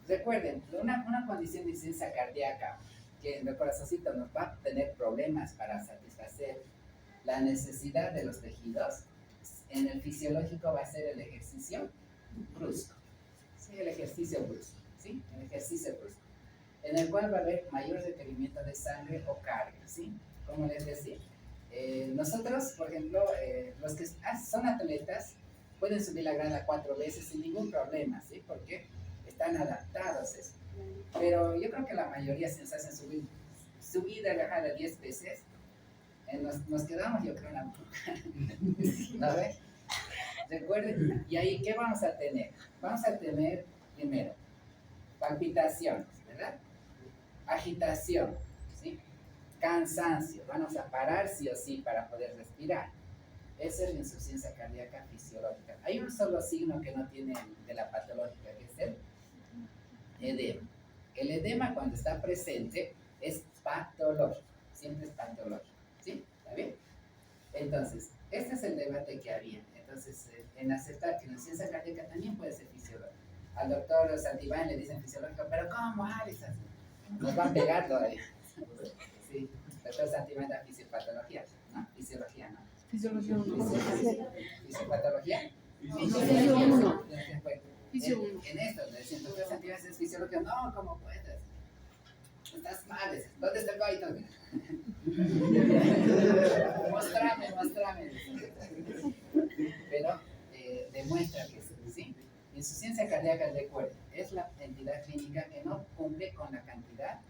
recuerden, una condición de insuficiencia cardíaca que en el corazoncito nos va a tener problemas para satisfacer la necesidad de los tejidos, en el fisiológico va a ser el ejercicio brusco. Sí, el ejercicio brusco. ¿Sí? El ejercicio brusco, en el cual va a haber mayor requerimiento de sangre o carga, ¿sí? Como les decía, nosotros, por ejemplo, los que son atletas pueden subir la grada 4 veces sin ningún problema, ¿sí? Porque están adaptados a eso. Pero yo creo que la mayoría, si nos hacen subida y bajada 10 veces, nos quedamos, yo creo, en la ¿no ves? Recuerden, y ahí, ¿qué vamos a tener? Vamos a tener, primero, palpitaciones, ¿verdad? Agitación, ¿sí? Cansancio, vamos a parar sí o sí para poder respirar. Esa es la insuficiencia cardíaca fisiológica. Hay un solo signo que no tiene de la patológica, que es el edema. El edema, cuando está presente, es patológico, siempre es patológico, ¿sí? ¿Está bien? Entonces, este es el debate que había. Entonces, en aceptar que la insuficiencia cardíaca también puede ser fisiológica. Al doctor Santibán le dicen fisiológico, pero ¿cómo, Alex? Nos van pegando ahí. Sí, doctor Santibán da fisiopatología, ¿no? Fisiología, ¿no? Fisiología 1. ¿Fisiopatología? Fisio 1. Fisio 1. En esto, le dicen, doctor Santibán es fisiología. No, ¿cómo puedes? Estás mal. ¿Dónde está el coito? Mostrame. Pero demuestra que sí. Insuficiencia cardíaca, recuerden, es la entidad clínica que no cumple con la cantidad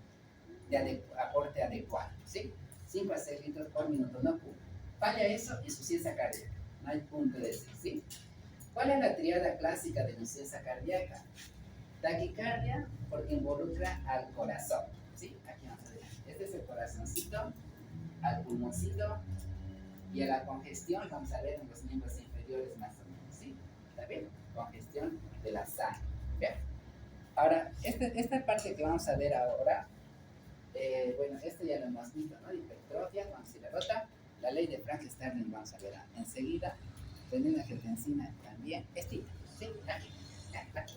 de aporte adecuado, ¿sí? 5 a 6 litros por minuto, no cumple. Falla eso, insuficiencia cardíaca, no hay punto de decir, ¿sí? ¿Cuál es la triada clásica de insuficiencia cardíaca? Taquicardia, porque involucra al corazón, ¿sí? Aquí vamos a ver, este es el corazoncito, al pulmoncito, y a la congestión, vamos a ver en los miembros inferiores más o menos, ¿sí? ¿Está bien? Congestión de la sangre. Bien. Ahora, esta parte que vamos a ver ahora, bueno, ya lo hemos visto, ¿no? Hipertrofia, vamos a ir a la otra. La ley de Frank-Starling vamos a ver enseguida. Renina-angiotensina también. Estita, ¿sí? Aquí.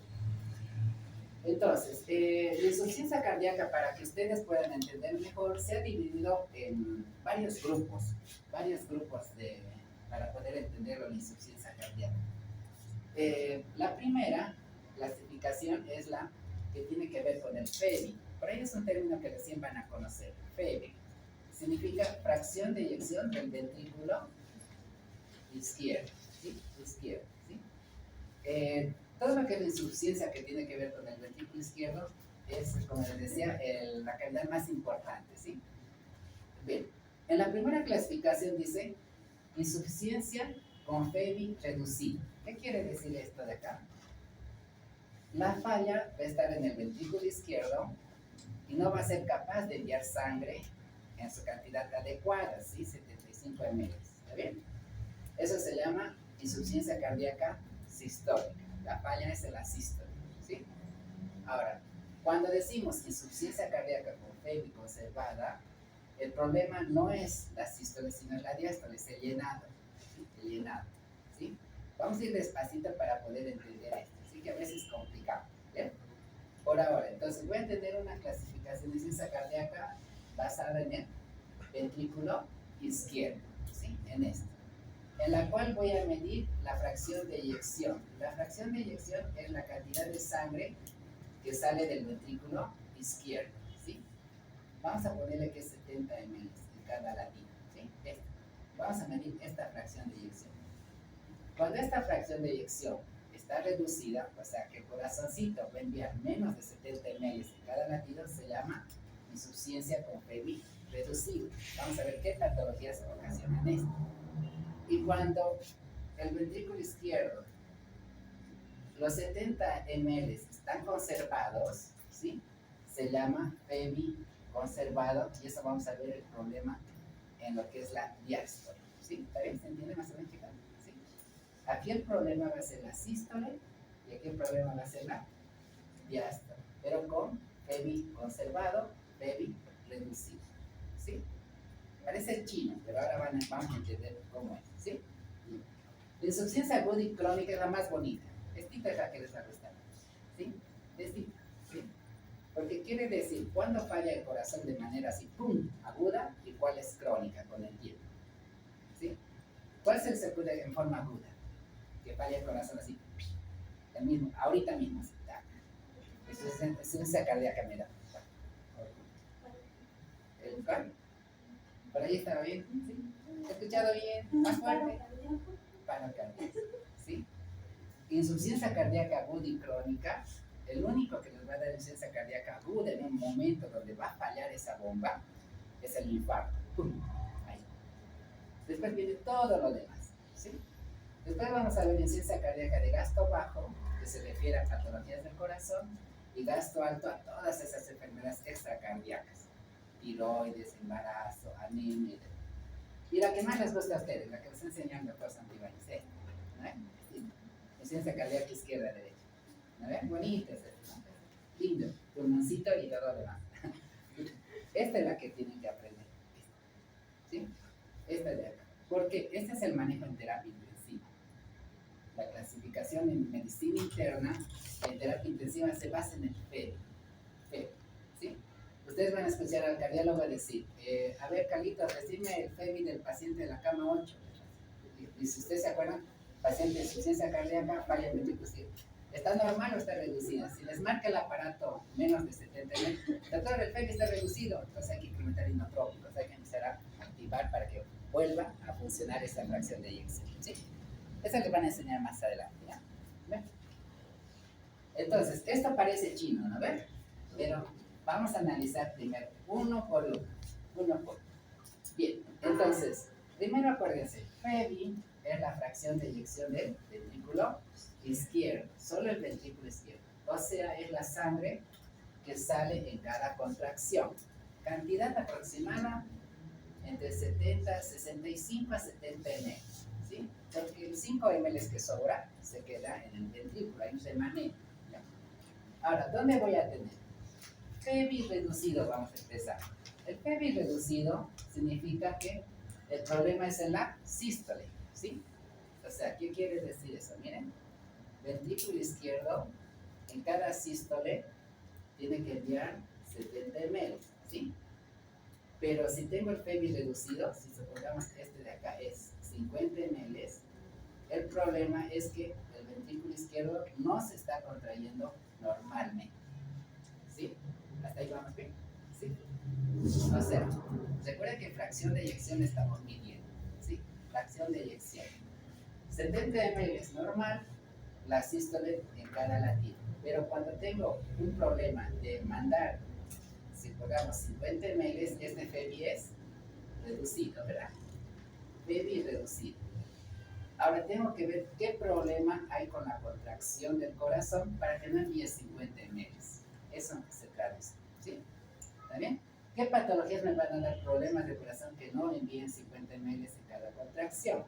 Entonces, la insuficiencia cardíaca, para que ustedes puedan entender mejor, se ha dividido en varios grupos para poder entender la insuficiencia cardíaca. La primera clasificación es la que tiene que ver con el FEBI. Por ahí es un término que recién van a conocer. FEBI significa fracción de eyección del ventrículo izquierdo. ¿Sí? Izquierdo, ¿sí? Todo lo que es la insuficiencia que tiene que ver con el ventrículo izquierdo es, como les decía, la calidad más importante, ¿sí? Bien, en la primera clasificación dice insuficiencia con FEBI reducido. ¿Qué quiere decir esto de acá? La falla va a estar en el ventrículo izquierdo y no va a ser capaz de enviar sangre en su cantidad adecuada, ¿sí? 75 ml, ¿está bien? Eso se llama insuficiencia cardíaca sistólica. La falla es en la sístole, ¿sí? Ahora, cuando decimos insuficiencia cardíaca con FEBI conservada, el problema no es la sístole, sino la diástole, es el llenado, ¿sí? El llenado, ¿sí? Vamos a ir despacito para poder entender esto, ¿sí? Que a veces es complicado, ¿bien? Por ahora, entonces voy a tener una clasificación de insuficiencia cardíaca basada en el ventrículo izquierdo, ¿sí? En esto, en la cual voy a medir la fracción de eyección. La fracción de eyección es la cantidad de sangre que sale del ventrículo izquierdo, ¿sí? Vamos a ponerle que es 70 ml en cada latido, ¿sí? Vamos a medir esta fracción de eyección. Cuando esta fracción de eyección está reducida, o sea que el corazoncito va a enviar menos de 70 ml en cada latido, se llama insuficiencia con FEBI reducido. Vamos a ver qué patologías ocasionan esto. Y cuando el ventrículo izquierdo los 70 ml están conservados, ¿sí? Se llama FEBI conservado, y eso vamos a ver el problema en lo que es la diástole, ¿sí? ¿Está bien? ¿Se entiende más o menos, chicas? ¿Sí? Aquí el problema va a ser la sístole y aquí el problema va a ser la diástole, pero con FEBI conservado, FEBI reducido, ¿sí? Parece chino, pero ahora vamos a entender cómo es, ¿sí? La insuficiencia aguda y crónica es la más bonita. Esta es la que les va a gustar, ¿sí? Esta, ¿sí? Porque quiere decir cuándo falla el corazón de manera así, ¡pum!, aguda, y cuál es crónica con el tiempo, ¿sí? ¿Cuál es el circuito en forma aguda? Que falla el corazón así, el mismo, ahorita mismo, así, ¡tac! Eso es insuficiencia cardíaca, mira. ¿El cuál? ¿Por ahí estaba bien? ¿Sí? ¿He escuchado bien? ¿Más fuerte? Paro cardíaco, ¿sí? Insuficiencia cardíaca aguda y crónica, el único que nos va a dar insuficiencia cardíaca aguda en un momento donde va a fallar esa bomba es el infarto. ¡Pum! Ahí. Después viene todo lo demás, ¿sí? Después vamos a ver insuficiencia cardíaca de gasto bajo, que se refiere a patologías del corazón, y gasto alto a todas esas enfermedades extracardíacas, tiroides, embarazo, anemia. Y la que más les gusta a ustedes, la que les enseñan el doctor Santibáñez, ¿eh? ¿No? Insuficiencia cardíaca izquierda-derecha. ¿No ven? Bonito es esto, ¿no? Lindo, pulmoncito y todo lo demás. Esta es la que tienen que aprender. ¿Sí? Esta de acá. Porque este es el manejo en terapia intensiva. La clasificación en medicina interna, en terapia intensiva, se basa en el FEBI. ¿Sí? Ustedes van a escuchar al cardiólogo decir, a ver, Carlitos, decime el FEBI del paciente de la cama 8. Y si ustedes se acuerdan, paciente de insuficiencia cardíaca, falla ventrículo. ¿Está normal o está reducida? Si les marca el aparato menos de 70 ml, doctor, el FEBI está reducido, entonces hay que implementar inotrópicos, hay que empezar a activar para que vuelva a funcionar esta fracción de eyección, ¿sí? Eso les van a enseñar más adelante, ¿ya? ¿Ven? Entonces, esto parece chino, ¿no ven? Pero vamos a analizar primero, uno por uno. Bien, entonces, primero acuérdense, FEBI es la fracción de eyección del ventrículo izquierdo, solo el ventrículo izquierdo. O sea, es la sangre que sale en cada contracción. Cantidad aproximada entre 65 a 70 ml, ¿sí? Porque el 5 ml que sobra se queda en el ventrículo, ahí se maneja. Ahora, ¿dónde voy a tener? FEBI reducido, vamos a empezar. El FEBI reducido significa que el problema es en la sístole, ¿sí? O sea, ¿qué quiere decir eso? Miren, ventrículo izquierdo, en cada sístole tiene que enviar 70 ml, ¿sí? Pero si tengo el FEBI reducido, si supongamos que este de acá es 50 ml, el problema es que el ventrículo izquierdo no se está contrayendo normalmente, ¿sí? ¿Hasta ahí vamos bien? ¿Sí? O sea, recuerden que en fracción de eyección estamos midiendo, ¿sí? Fracción de eyección. 70 ml es normal, la sístole en cada latido. Pero cuando tengo un problema de mandar, si pongamos 50 ml, este FEBI es reducido, ¿verdad? FEBI reducido. Ahora tengo que ver qué problema hay con la contracción del corazón para que no envíe 50 ml. Eso se traduce, ¿sí? ¿Está bien? ¿Qué patologías me van a dar problemas de corazón que no envíen 50 ml en cada contracción?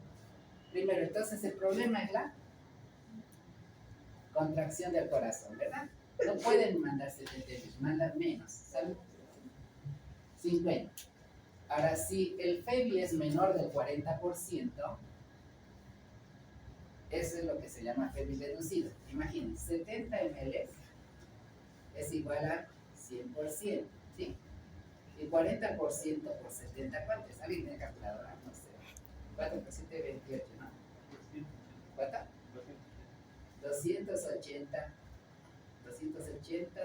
Primero, entonces el problema es la contracción del corazón, ¿verdad? No pueden mandar 70 ml, mandan menos, ¿saben? 50. Ahora, si el FEBI es menor del 40%, eso es lo que se llama FEBI reducido. Imaginen, 70 ml es igual a 100%, ¿sí? Y 40% por 70, ¿cuánto es? ¿Alguien tiene calculadora? No sé. 4 por 7, 28, ¿no? ¿Cuánto? 280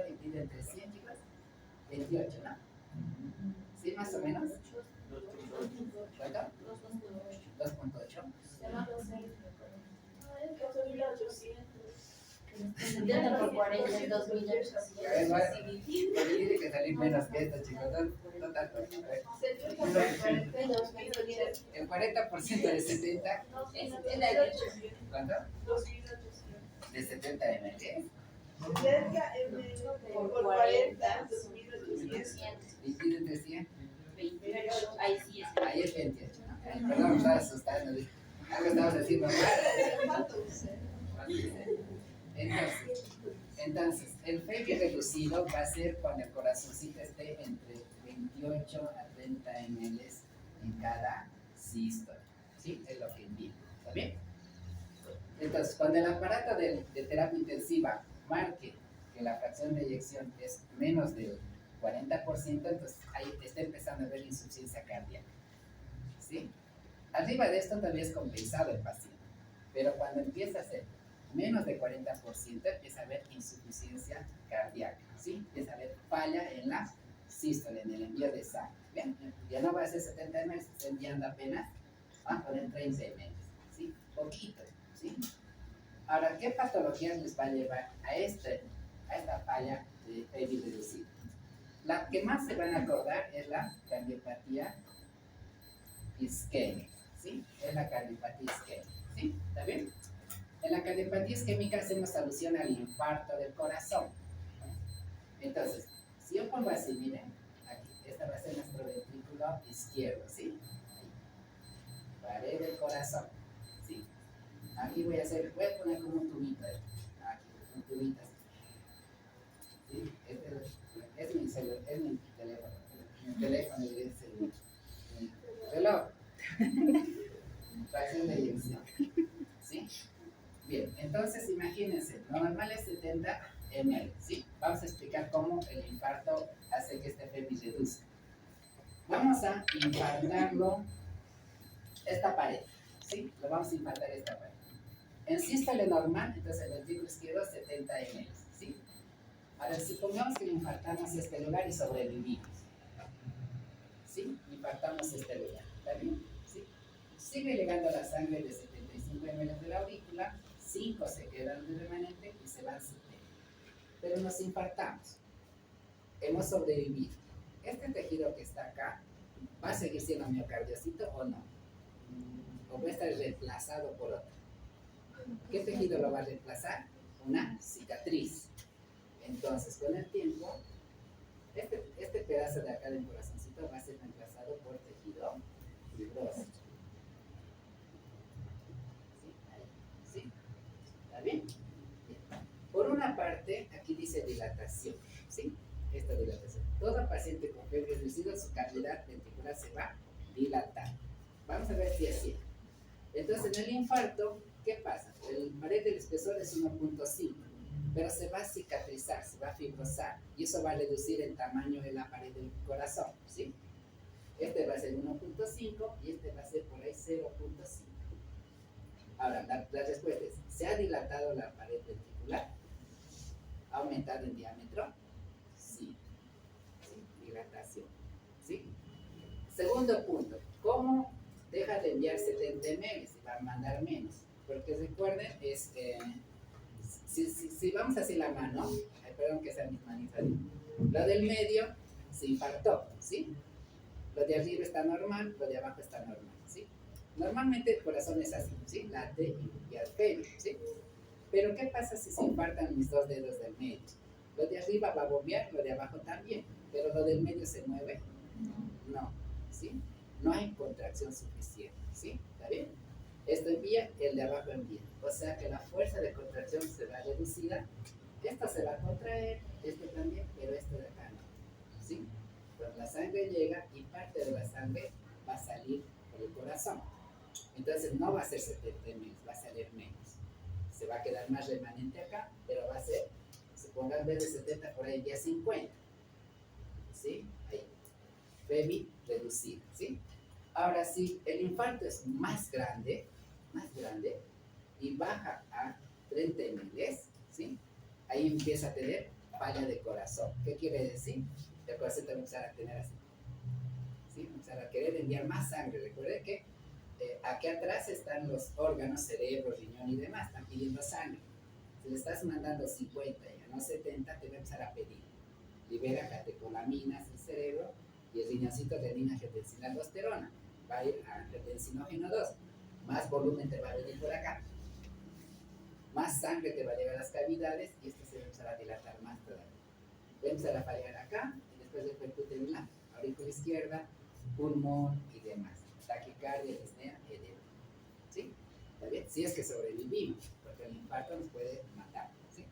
dividido entre 100, chicos. 28, ¿no? ¿Sí, más o menos? ¿Cuánto? 2.8. 70 por 40 es 2.800. Tiene que salir menos que esto, chicos. No tanto. El 40% de 70. Es la de 800. ¿Cuánto? de 70 ml. 70 ml por 40, 2.800. Dividido entre 100. 28. Ahí sí es. Ahí es 28. ¿No? Perdón, me estaba asustando. Dije, algo estamos haciendo mal. Entonces, el Febby reducido va a ser cuando el corazoncito esté entre 28 a 30 ml en cada sístole. ¿Sí? Es lo que indica. ¿Está bien? Entonces, cuando el aparato de terapia intensiva marque que la fracción de eyección es menos del 40%, entonces ahí está empezando a haber insuficiencia cardíaca. ¿Sí? Arriba de esto todavía es compensado el paciente, pero cuando empieza a ser menos del 40%, empieza a haber insuficiencia cardíaca. ¿Sí? Empieza a haber falla en la sístole, en el envío de sangre. ¿Bien? Ya no va a ser 70 ml, se está enviando apenas a poner 30 ml. ¿Sí? Poquito. ¿Sí? Ahora, ¿qué patologías les va a llevar a esta falla de Febby reducido? La que más se van a acordar es la cardiopatía isquémica. ¿Sí? Es la cardiopatía isquémica. ¿Sí? ¿Está bien? En la cardiopatía isquémica hacemos alusión al infarto del corazón. Entonces, si yo pongo así, miren, aquí, esta va a ser nuestro ventrículo izquierdo, ¿sí? Pared del corazón, ¿sí? Aquí voy a poner como un tubito, aquí, un tubito así. ¿Sí? Este es mi celular, es mi teléfono. Mi teléfono es mi reloj. Fracción de eyección. ¿Sí? Bien, entonces imagínense, lo normal es 70 ml, ¿sí? Vamos a explicar cómo el infarto hace que este Febby reduzca. Vamos a infartarlo esta pared, ¿sí? Lo vamos a infartar esta pared. En sístole normal, entonces el ventrículo izquierdo 70 ml, ¿sí? Ahora, supongamos que infartamos este lugar y sobrevivimos, ¿sí? Infartamos este lugar, ¿está bien? ¿Sí? Sigue llegando la sangre de 75 ml de la aurícula, 5 se quedan de remanente y se van 70. Pero nos infartamos. Hemos sobrevivido. Este tejido que está acá, ¿va a seguir siendo miocardiocito o no? ¿O va a estar reemplazado por otro? ¿Qué tejido lo va a reemplazar? Una cicatriz. Entonces, con el tiempo, este pedazo de acá del corazoncito va a ser reemplazado por tejido fibroso. ¿Sí? Ahí. ¿Sí? ¿Está bien? Bien. Por una parte, aquí dice dilatación. ¿Sí? Esta dilatación. Todo paciente con Febby reducido, su cavidad ventricular se va a dilatar. Vamos a ver si es cierto. Entonces, en el infarto, ¿qué pasa? El pared del espesor es 1.5, pero se va a cicatrizar, se va a fibrosar, y eso va a reducir el tamaño de la pared del corazón, ¿sí? Este va a ser 1.5 y este va a ser por ahí 0.5. Ahora, la respuesta es, ¿se ha dilatado la pared ventricular? ¿Ha aumentado en diámetro? Sí. ¿Sí? Dilatación. ¿Sí? Segundo punto, ¿cómo deja de enviar 70 ml y va a mandar menos? Porque recuerden, es, si vamos así la mano, perdón que sea mis manitas, lo del medio se infartó, ¿sí? Lo de arriba está normal, lo de abajo está normal, ¿sí? Normalmente el corazón es así, ¿sí? Late y arperio, ¿sí? Pero ¿qué pasa si se infartan mis dos dedos del medio? Lo de arriba va a bombear, lo de abajo también, pero lo del medio se mueve, no, ¿sí? No hay contracción suficiente, ¿sí? ¿Está bien? Esto envía, el de abajo envía. O sea que la fuerza de contracción se va reducida. Esto se va a contraer, esto también, pero esto de acá no, ¿sí? Pues la sangre llega y parte de la sangre va a salir por el corazón. Entonces no va a ser 70 ml, va a salir menos. Se va a quedar más remanente acá, pero va a ser, supongan en vez de 70 por ahí ya 50. ¿Sí? Ahí. Febby reducido, ¿sí? Ahora sí, el infarto es más grande y baja a 30 ml, ¿sí? Ahí empieza a tener falla de corazón. ¿Qué quiere decir? El corazón te va a empezar a tener así, ¿sí? Empezar a querer enviar más sangre. Recuerden que aquí atrás están los órganos, cerebro, riñón y demás, están pidiendo sangre. Si le estás mandando 50 y no 70, te va a empezar a pedir. Libera catecolaminas el cerebro y el riñoncito renina angiotensina aldosterona. Va a ir a angiotensinógeno 2. Más volumen te va a venir por acá. más sangre te va a llegar a las cavidades y esto se va a empezar a dilatar más todavía. Va a empezar a fallar acá y después repercute en la aurícula izquierda, pulmón y demás. Taquicardia, disnea, edema. ¿Sí? ¿Está bien? Si es que sobrevivimos, porque el infarto nos puede matar. ¿Sí?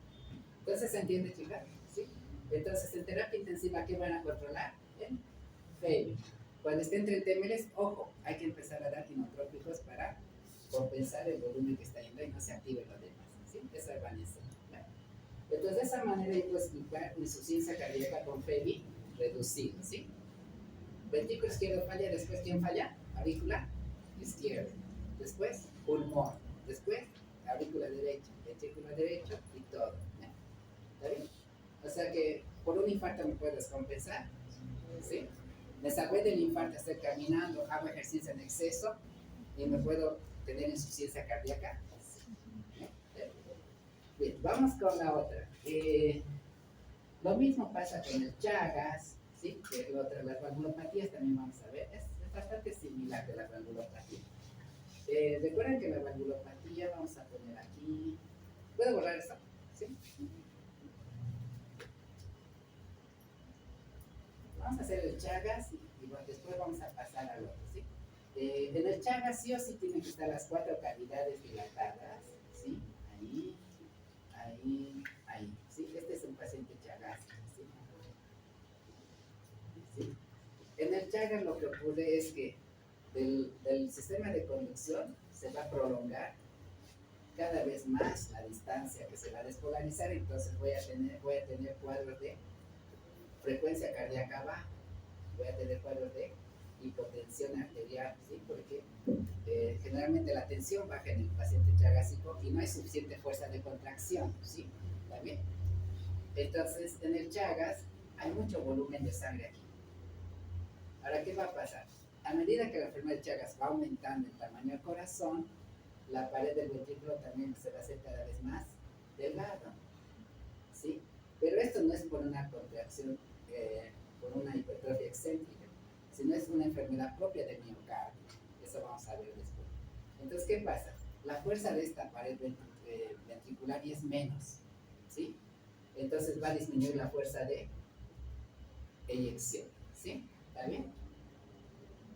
Entonces, ¿se entiende, chicas? ¿Sí? Entonces, en terapia intensiva, ¿qué van a controlar? El FEBI. Cuando estén trentémeles, ojo, hay que empezar a dar inotrópicos para compensar el volumen que está yendo y no se active lo demás. ¿Sí? Esa va a ser. Entonces, de esa manera yo puedo explicar una insuficiencia cardíaca con FEBI reducido. ¿Sí? Ventrículo izquierdo falla, después ¿quién falla? Aurícula izquierda. Después, pulmón. Después, aurícula derecha, ventrículo derecho y todo. ¿Está bien? O sea que por un infarto me puedo descompensar. ¿Sí? Me salvé del infarto, estoy caminando, hago ejercicio en exceso y me puedo tener insuficiencia cardíaca. Bien, vamos con la otra. Lo mismo pasa con el Chagas, ¿sí? Que las valvulopatías también vamos a ver. Es bastante similar de la valvulopatía. Recuerden que la valvulopatía, vamos a poner aquí. ¿Puedo borrar esto? ¿Sí? Vamos a hacer el Chagas y después vamos a pasar al otro, ¿sí? En el Chagas sí o sí tienen que estar las 4 cavidades dilatadas, ¿sí? Ahí, ¿sí? Este es un paciente Chagas, ¿sí? ¿Sí? En el Chagas lo que ocurre es que del sistema de conducción se va a prolongar cada vez más la distancia que se va a despolarizar, entonces voy a tener cuadros de frecuencia cardíaca baja, voy a tener cuadros de hipotensión arterial, ¿sí? Porque generalmente la tensión baja en el paciente chagásico y no hay suficiente fuerza de contracción, ¿sí? ¿Está bien? Entonces, en el Chagas hay mucho volumen de sangre aquí. Ahora, ¿qué va a pasar? A medida que la enfermedad de Chagas va aumentando el tamaño del corazón, la pared del ventrículo también se va a hacer cada vez más delgada, ¿sí? Pero esto no es por una contracción, por una hipertrofia excéntrica, sino es una enfermedad propia del miocardio. Eso vamos a ver después. Entonces, ¿qué pasa? La fuerza de esta pared ventricular y es menos, ¿sí? Entonces va a disminuir la fuerza de eyección, ¿sí? ¿Está bien?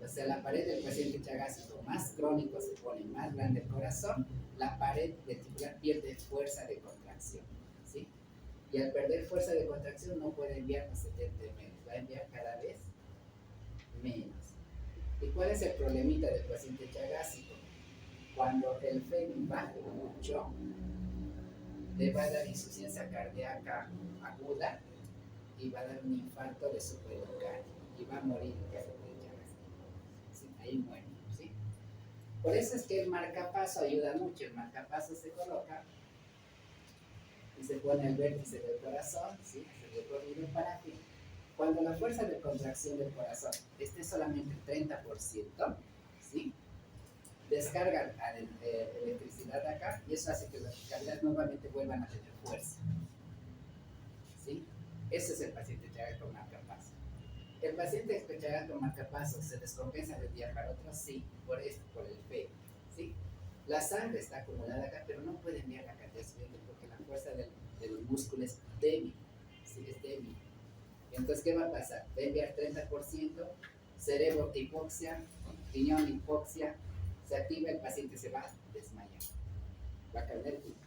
O sea, la pared del paciente chagásico más crónico se pone más grande el corazón, la pared ventricular pierde fuerza de contracción, ¿sí? Y al perder fuerza de contracción no puede enviar los 70 ml, va a enviar cada vez menos. ¿Y cuál es el problemita del paciente chagásico? Cuando el FEBI baja mucho, le va a dar insuficiencia cardíaca aguda y va a dar un infarto de supraendocardio y va a morir el paciente chagásico. ¿Sí? Ahí muere, ¿sí? Por eso es que el marcapaso ayuda mucho. El marcapaso se coloca y se pone el vértice del corazón, ¿sí? Se recorrido para que cuando la fuerza de contracción del corazón esté solamente el 30%, ¿sí? Descarga electricidad acá y eso hace que las cavidades nuevamente vuelvan a tener fuerza, ¿sí? Ese es el paciente Chagas con marcapaso. El paciente Chagas con marcapaso se descompensa de un día para otro, sí, por esto, por el FEBI, ¿sí? La sangre está acumulada acá, pero no puede enviar la cantidad suficiente porque la fuerza del músculo es débil, ¿sí? Es débil. Entonces, ¿qué va a pasar? Va a enviar 30%, cerebro hipoxia, riñón hipoxia, se activa, el paciente se va a desmayar, va a caer el pico,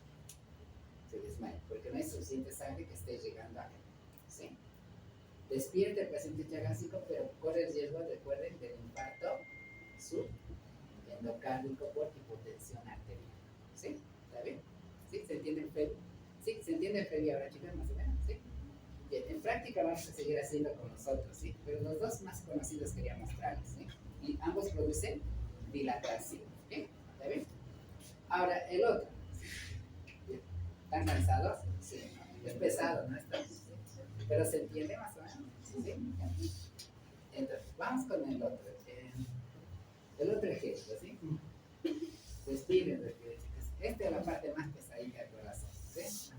se desmaya, porque no hay suficiente sangre que esté llegando a él, ¿sí? Despierta el paciente chagásico, pero corre el riesgo, recuerden, del infarto subendocárdico por hipotensión arterial, ¿sí? ¿Está bien? ¿Sí? ¿Se entiende el FEBI? ¿Sí? ¿Se entiende el FEBI ahora, chicas, más o menos? ¿Sí? Bien, en práctica vamos a seguir haciendo con nosotros, ¿sí? Pero los dos más conocidos quería mostrarles, ¿sí? Y ambos producen dilatación, ¿sí? ¿Está bien? Ahora, el otro. ¿Sí? ¿Están cansados? Sí. Es pesado, ¿no? Pero se entiende más o menos, ¿sí? Entonces, vamos con el otro. El otro ejemplo, ¿sí? Respiren, chicos. Esta es la parte más pesadita del corazón, ¿sí?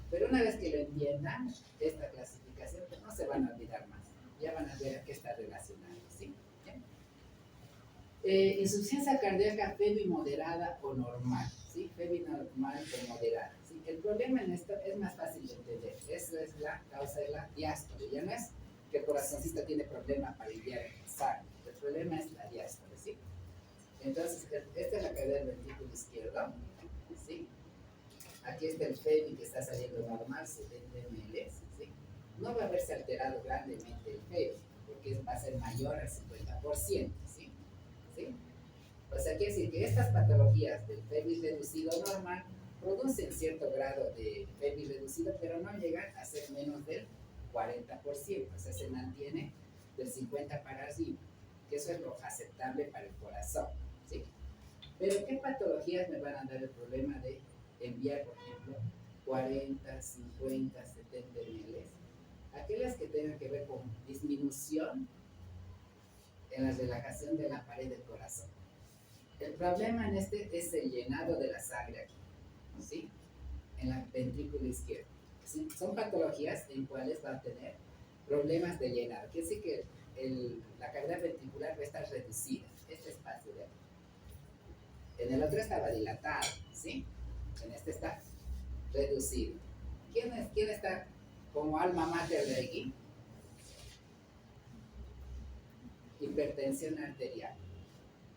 Pero una vez que lo entiendan, esta clasificación, pues no se van a olvidar más. Ya van a ver a qué está relacionado, ¿sí? Insuficiencia cardíaca FEBI moderada o normal, ¿sí? FEBI normal o moderada. ¿Sí? El problema en esto es más fácil de entender. Eso es la causa de la diástole. Ya no es que el corazoncito tiene problema para enviar sangre. El problema es la diástole. ¿Sí? Entonces, esta es la cavidad del ventrículo izquierdo. ¿Sí? Aquí está el FEBI que está saliendo normal, 70 ml. ¿Sí? No va a verse alterado grandemente el FEBI, porque va a ser mayor al 50%. ¿Sí? ¿Sí? O sea, quiere decir que estas patologías del FEBI reducido normal producen cierto grado de FEBI reducido, pero no llegan a ser menos del 40%. O sea, se mantiene del 50 para arriba, que eso es lo aceptable para el corazón. ¿Sí? Pero ¿qué patologías me van a dar el problema de enviar, por ejemplo, 40, 50, 70 ml? Aquellas que tengan que ver con disminución en la relajación de la pared del corazón. El problema en este es el llenado de la sangre aquí, ¿sí? En el ventrículo izquierdo. ¿Sí? Son patologías en cuales va a tener problemas de llenado. Quiere decir que la cavidad ventricular va a estar reducida, este espacio de aquí. En el otro estaba dilatado, ¿sí? En este está reducido. ¿Quién está como alma mater de aquí? Hipertensión arterial.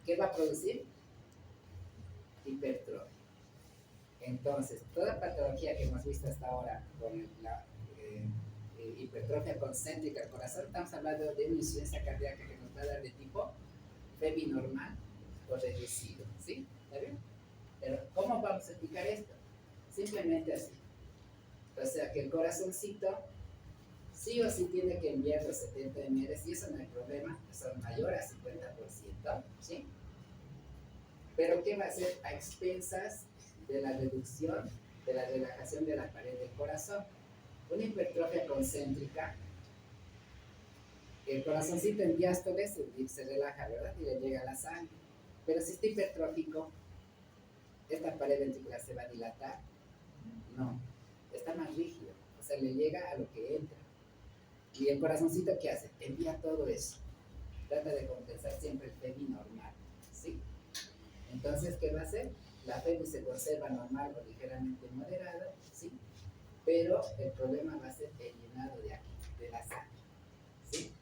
¿Qué va a producir? Hipertrofia. Entonces, toda patología que hemos visto hasta ahora con la hipertrofia concéntrica del corazón, estamos hablando de una insuficiencia cardíaca que nos va a dar de tipo FEBI normal o reducido, ¿sí? ¿Está bien? Pero, ¿cómo vamos a explicar esto? Simplemente así. O sea, que el corazoncito sí o sí tiene que enviar los 70 ml, y eso no hay problema, son mayores a 50%, ¿sí? Pero ¿qué va a hacer? A expensas de la reducción, de la relajación de la pared del corazón. Una hipertrofia concéntrica, el corazoncito en diástole se relaja, ¿verdad? Y le llega la sangre. Pero si está hipertrófico, ¿esta pared ventricular se va a dilatar? No, está más rígido, o sea, le llega a lo que entra. Y el corazoncito, ¿qué hace? Envía todo eso. Trata de compensar siempre el FEBI normal, ¿sí? Entonces, ¿qué va a hacer? La FEBI se conserva normal o ligeramente moderada, ¿sí? Pero el problema va a ser el llenado de aquí, de la sangre, ¿sí?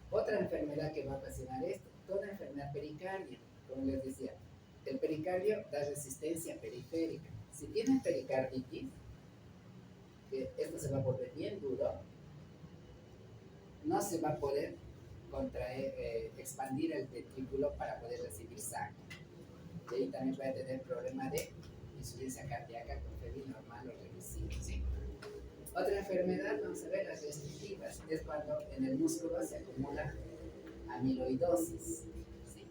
Otra enfermedad que va a ocasionar esto, toda enfermedad pericardia, como les decía, el pericardio da resistencia periférica. Si tienen pericarditis, que esto se va a volver bien duro, no se va a poder expandir el ventrículo para poder recibir sangre. Y ahí también va a tener problema de insuficiencia cardíaca con FEBI normal o reducido, ¿sí? Otra enfermedad, vamos a ver, las restrictivas, es cuando en el músculo se acumula amiloidosis, ¿sí?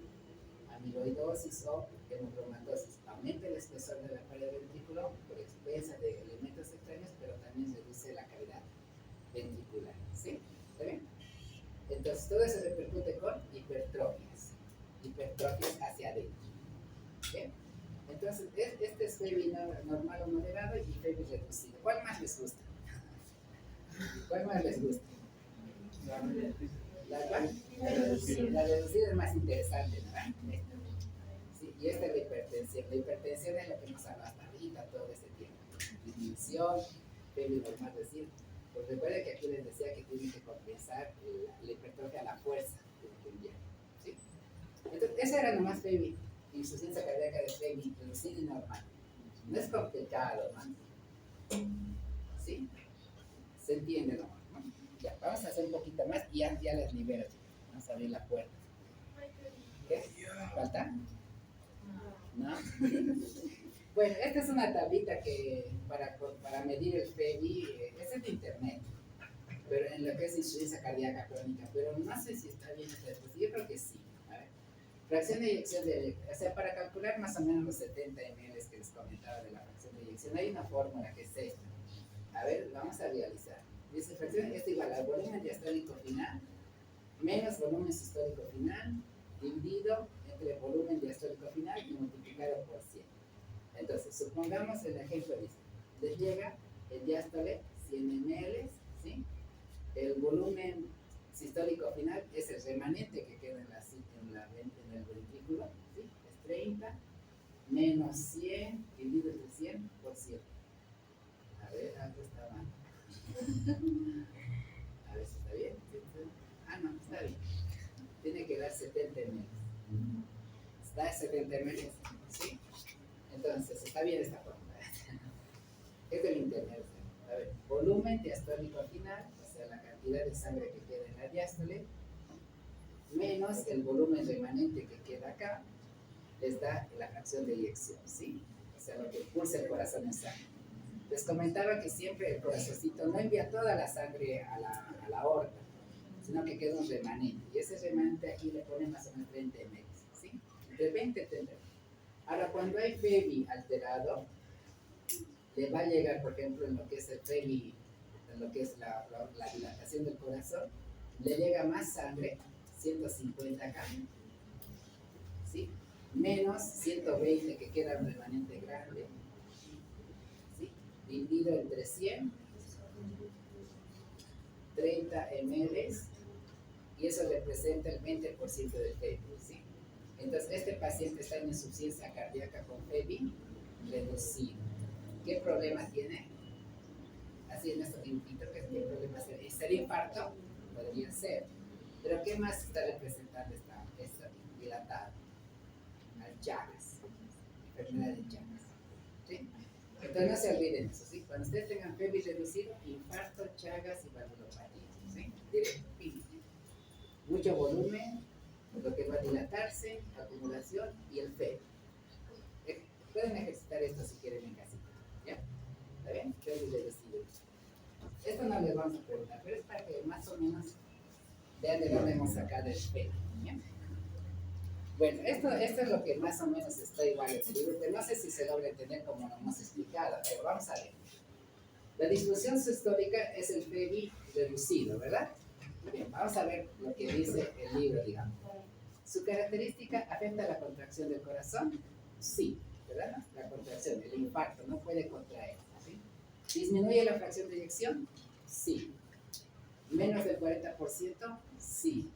Amiloidosis o hemocromatosis. Aumenta el espesor de la pared del ventrículo por expensa de elementos extraños, pero también reduce la cavidad ventricular, ¿sí? ¿Está bien? Entonces, todo eso repercute con hipertrofias hacia adentro. ¿Bien? Entonces, este es FEBI normal o moderado y FEBI reducido. ¿Cuál más les gusta? ¿Cuál más les gusta? ¿La cuál? La reducida es más interesante, ¿no? Sí, y esta es la hipertensión. La hipertensión es la que nos habla hasta ahorita todo este tiempo. Disminución, FEBI normal, es decir, pues recuerden que aquí les decía que tienen que compensar la hipertrofia a la fuerza que envían, ¿sí? Entonces, esa era nomás FEBI, insuficiencia cardíaca de FEBI, reducida y normal. No es complicado, ¿no? ¿Sí? Se entiende, ¿no? Ya, vamos a hacer un poquito más y ya les libero. Vamos a abrir la puerta. ¿Qué? ¿Falta? ¿No? Bueno, esta es una tablita que para medir el FEBI, es de internet, pero en lo que es insuficiencia cardíaca crónica, pero no sé si está bien esta respuesta. Yo creo que sí. A ver. Fracción de eyección o sea, para calcular más o menos los 70 ml que les comentaba de la fracción de eyección, hay una fórmula que es esta. A ver, vamos a realizar. Dice fracción es igual al volumen diastólico final menos volumen sistólico final dividido entre volumen diastólico final y multiplicado por 100. Entonces, supongamos el ejemplo dice, les llega el diástole 100 ml, ¿sí? El volumen sistólico final es el remanente que queda en el ventrículo, ¿sí? Es 30 menos 100 dividido entre 100 Da 70 ml, ¿sí? Entonces, está bien esta fórmula. Es del internet. A ver, volumen diastólico final, o sea, la cantidad de sangre que queda en la diástole, menos el volumen remanente que queda acá, les da la fracción de eyección, ¿sí? O sea, lo que pulsa el corazón en sangre. Les comentaba que siempre el corazoncito no envía toda la sangre a la aorta, sino que queda un remanente. Y ese remanente aquí le ponen más o menos 30 ml, ¿sí? De 20 a 30. Ahora, cuando hay FEBI alterado, le va a llegar, por ejemplo, en lo que es el FEBI, en lo que es la dilatación del corazón, le llega más sangre, 150 acá, ¿sí? Menos 120 que queda un remanente grande, ¿sí? Dividido entre 100, 30 ml, y eso representa el 20% del FEBI, ¿sí? Entonces, este paciente está en insuficiencia cardíaca con FEBI reducido. ¿Qué problema tiene? Así en estos dibujitos, ¿qué problema sería? ¿Sería infarto? Podría ser. Pero ¿qué más está representando esta dilatada? Las Chagas, enfermedad de Chagas, ¿sí? Entonces no se olviden eso, ¿sí? Cuando ustedes tengan FEBI reducido, infarto, Chagas y valvulopatía, ¿sí? Directo, mucho volumen, lo que va a dilatarse, acumulación y el FEBI. Pueden ejercitar esto si quieren en casita, ¿ya? ¿Está bien? FEBI reducido. Esto no les vamos a preguntar, pero es para que más o menos vean de dónde hemos sacado el FEBI, ¿ya? Bueno, esto es lo que más o menos está igual en el libro, pero no sé si se logra entender como lo hemos explicado, pero vamos a ver. La disfunción sistólica es el FEBI reducido, ¿verdad? Bien, vamos a ver lo que dice el libro, digamos. ¿Su característica afecta la contracción del corazón? Sí, ¿verdad? La contracción, el infarto, no puede contraer, ¿sí? ¿Disminuye la fracción de eyección? Sí. ¿Menos del 40%? Sí.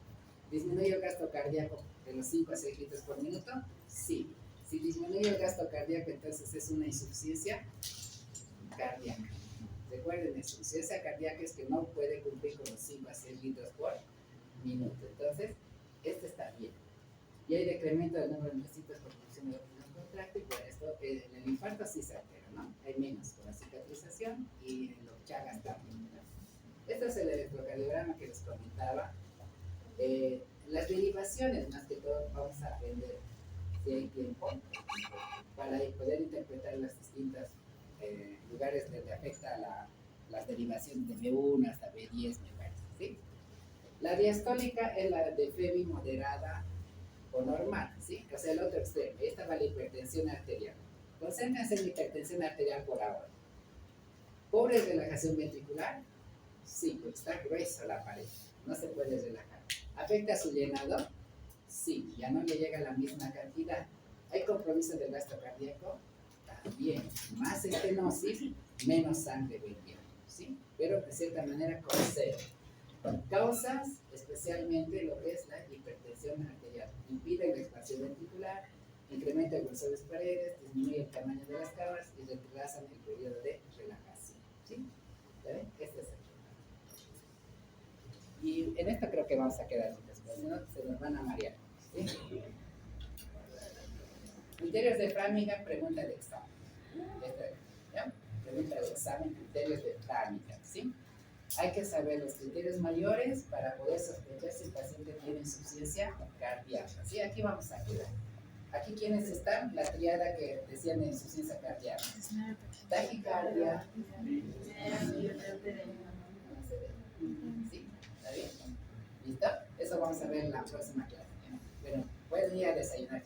¿Disminuye el gasto cardíaco de los 5 a 6 litros por minuto? Sí. Si disminuye el gasto cardíaco, entonces es una insuficiencia cardíaca. Recuerden, insuficiencia cardíaca es que no puede cumplir con los 5 a 6 litros por minuto. Entonces, este está bien. Y hay decremento del número de neutrocitos por función de la presión contráctil. Bueno, esto, en el infarto sí se altera, ¿no? Hay menos con la cicatrización y en los Chagas también, ¿no? Este es el electrocardiograma que les comentaba. Las derivaciones, más que todo, vamos a aprender si hay tiempo para poder interpretar las distintas lugares donde afecta las derivaciones de B1 hasta B10, me parece, ¿sí? La diastólica es la de FEBI moderada o normal, ¿sí? O sea, el otro extremo. Esta va la hipertensión arterial. Concéntrense en la hipertensión arterial por ahora. ¿Pobre relajación ventricular? Sí, porque está gruesa la pared, no se puede relajar. ¿Afecta su llenador? Sí, ya no le llega la misma cantidad. ¿Hay compromiso del gasto cardíaco? También. Más estenosis, menos sangre vendiendo, ¿sí? Pero de cierta manera con cero. Causas, especialmente lo que es la hipertensión arterial. Impide la expansión ventricular, incrementa el grosor de las paredes, disminuye el tamaño de las cámaras y retrasan el periodo de relajación, ¿sí? ¿Está bien? Este es el. Y en esto creo que vamos a quedar, porque si no se nos van a marear, ¿sí? Criterios de Framingham, pregunta de examen. ¿Ya? Pregunta de examen, criterios de Framingham, ¿sí? Hay que saber los criterios mayores para poder sospechar si el paciente tiene insuficiencia cardíaca, ¿sí? Aquí vamos a quedar. Aquí, ¿quiénes están? La triada que decían de insuficiencia cardíaca. Taquicardia. ¿Sí? ¿Está bien? ¿Listo? Eso vamos a ver en la próxima clase. Bueno, pueden ir a desayunar.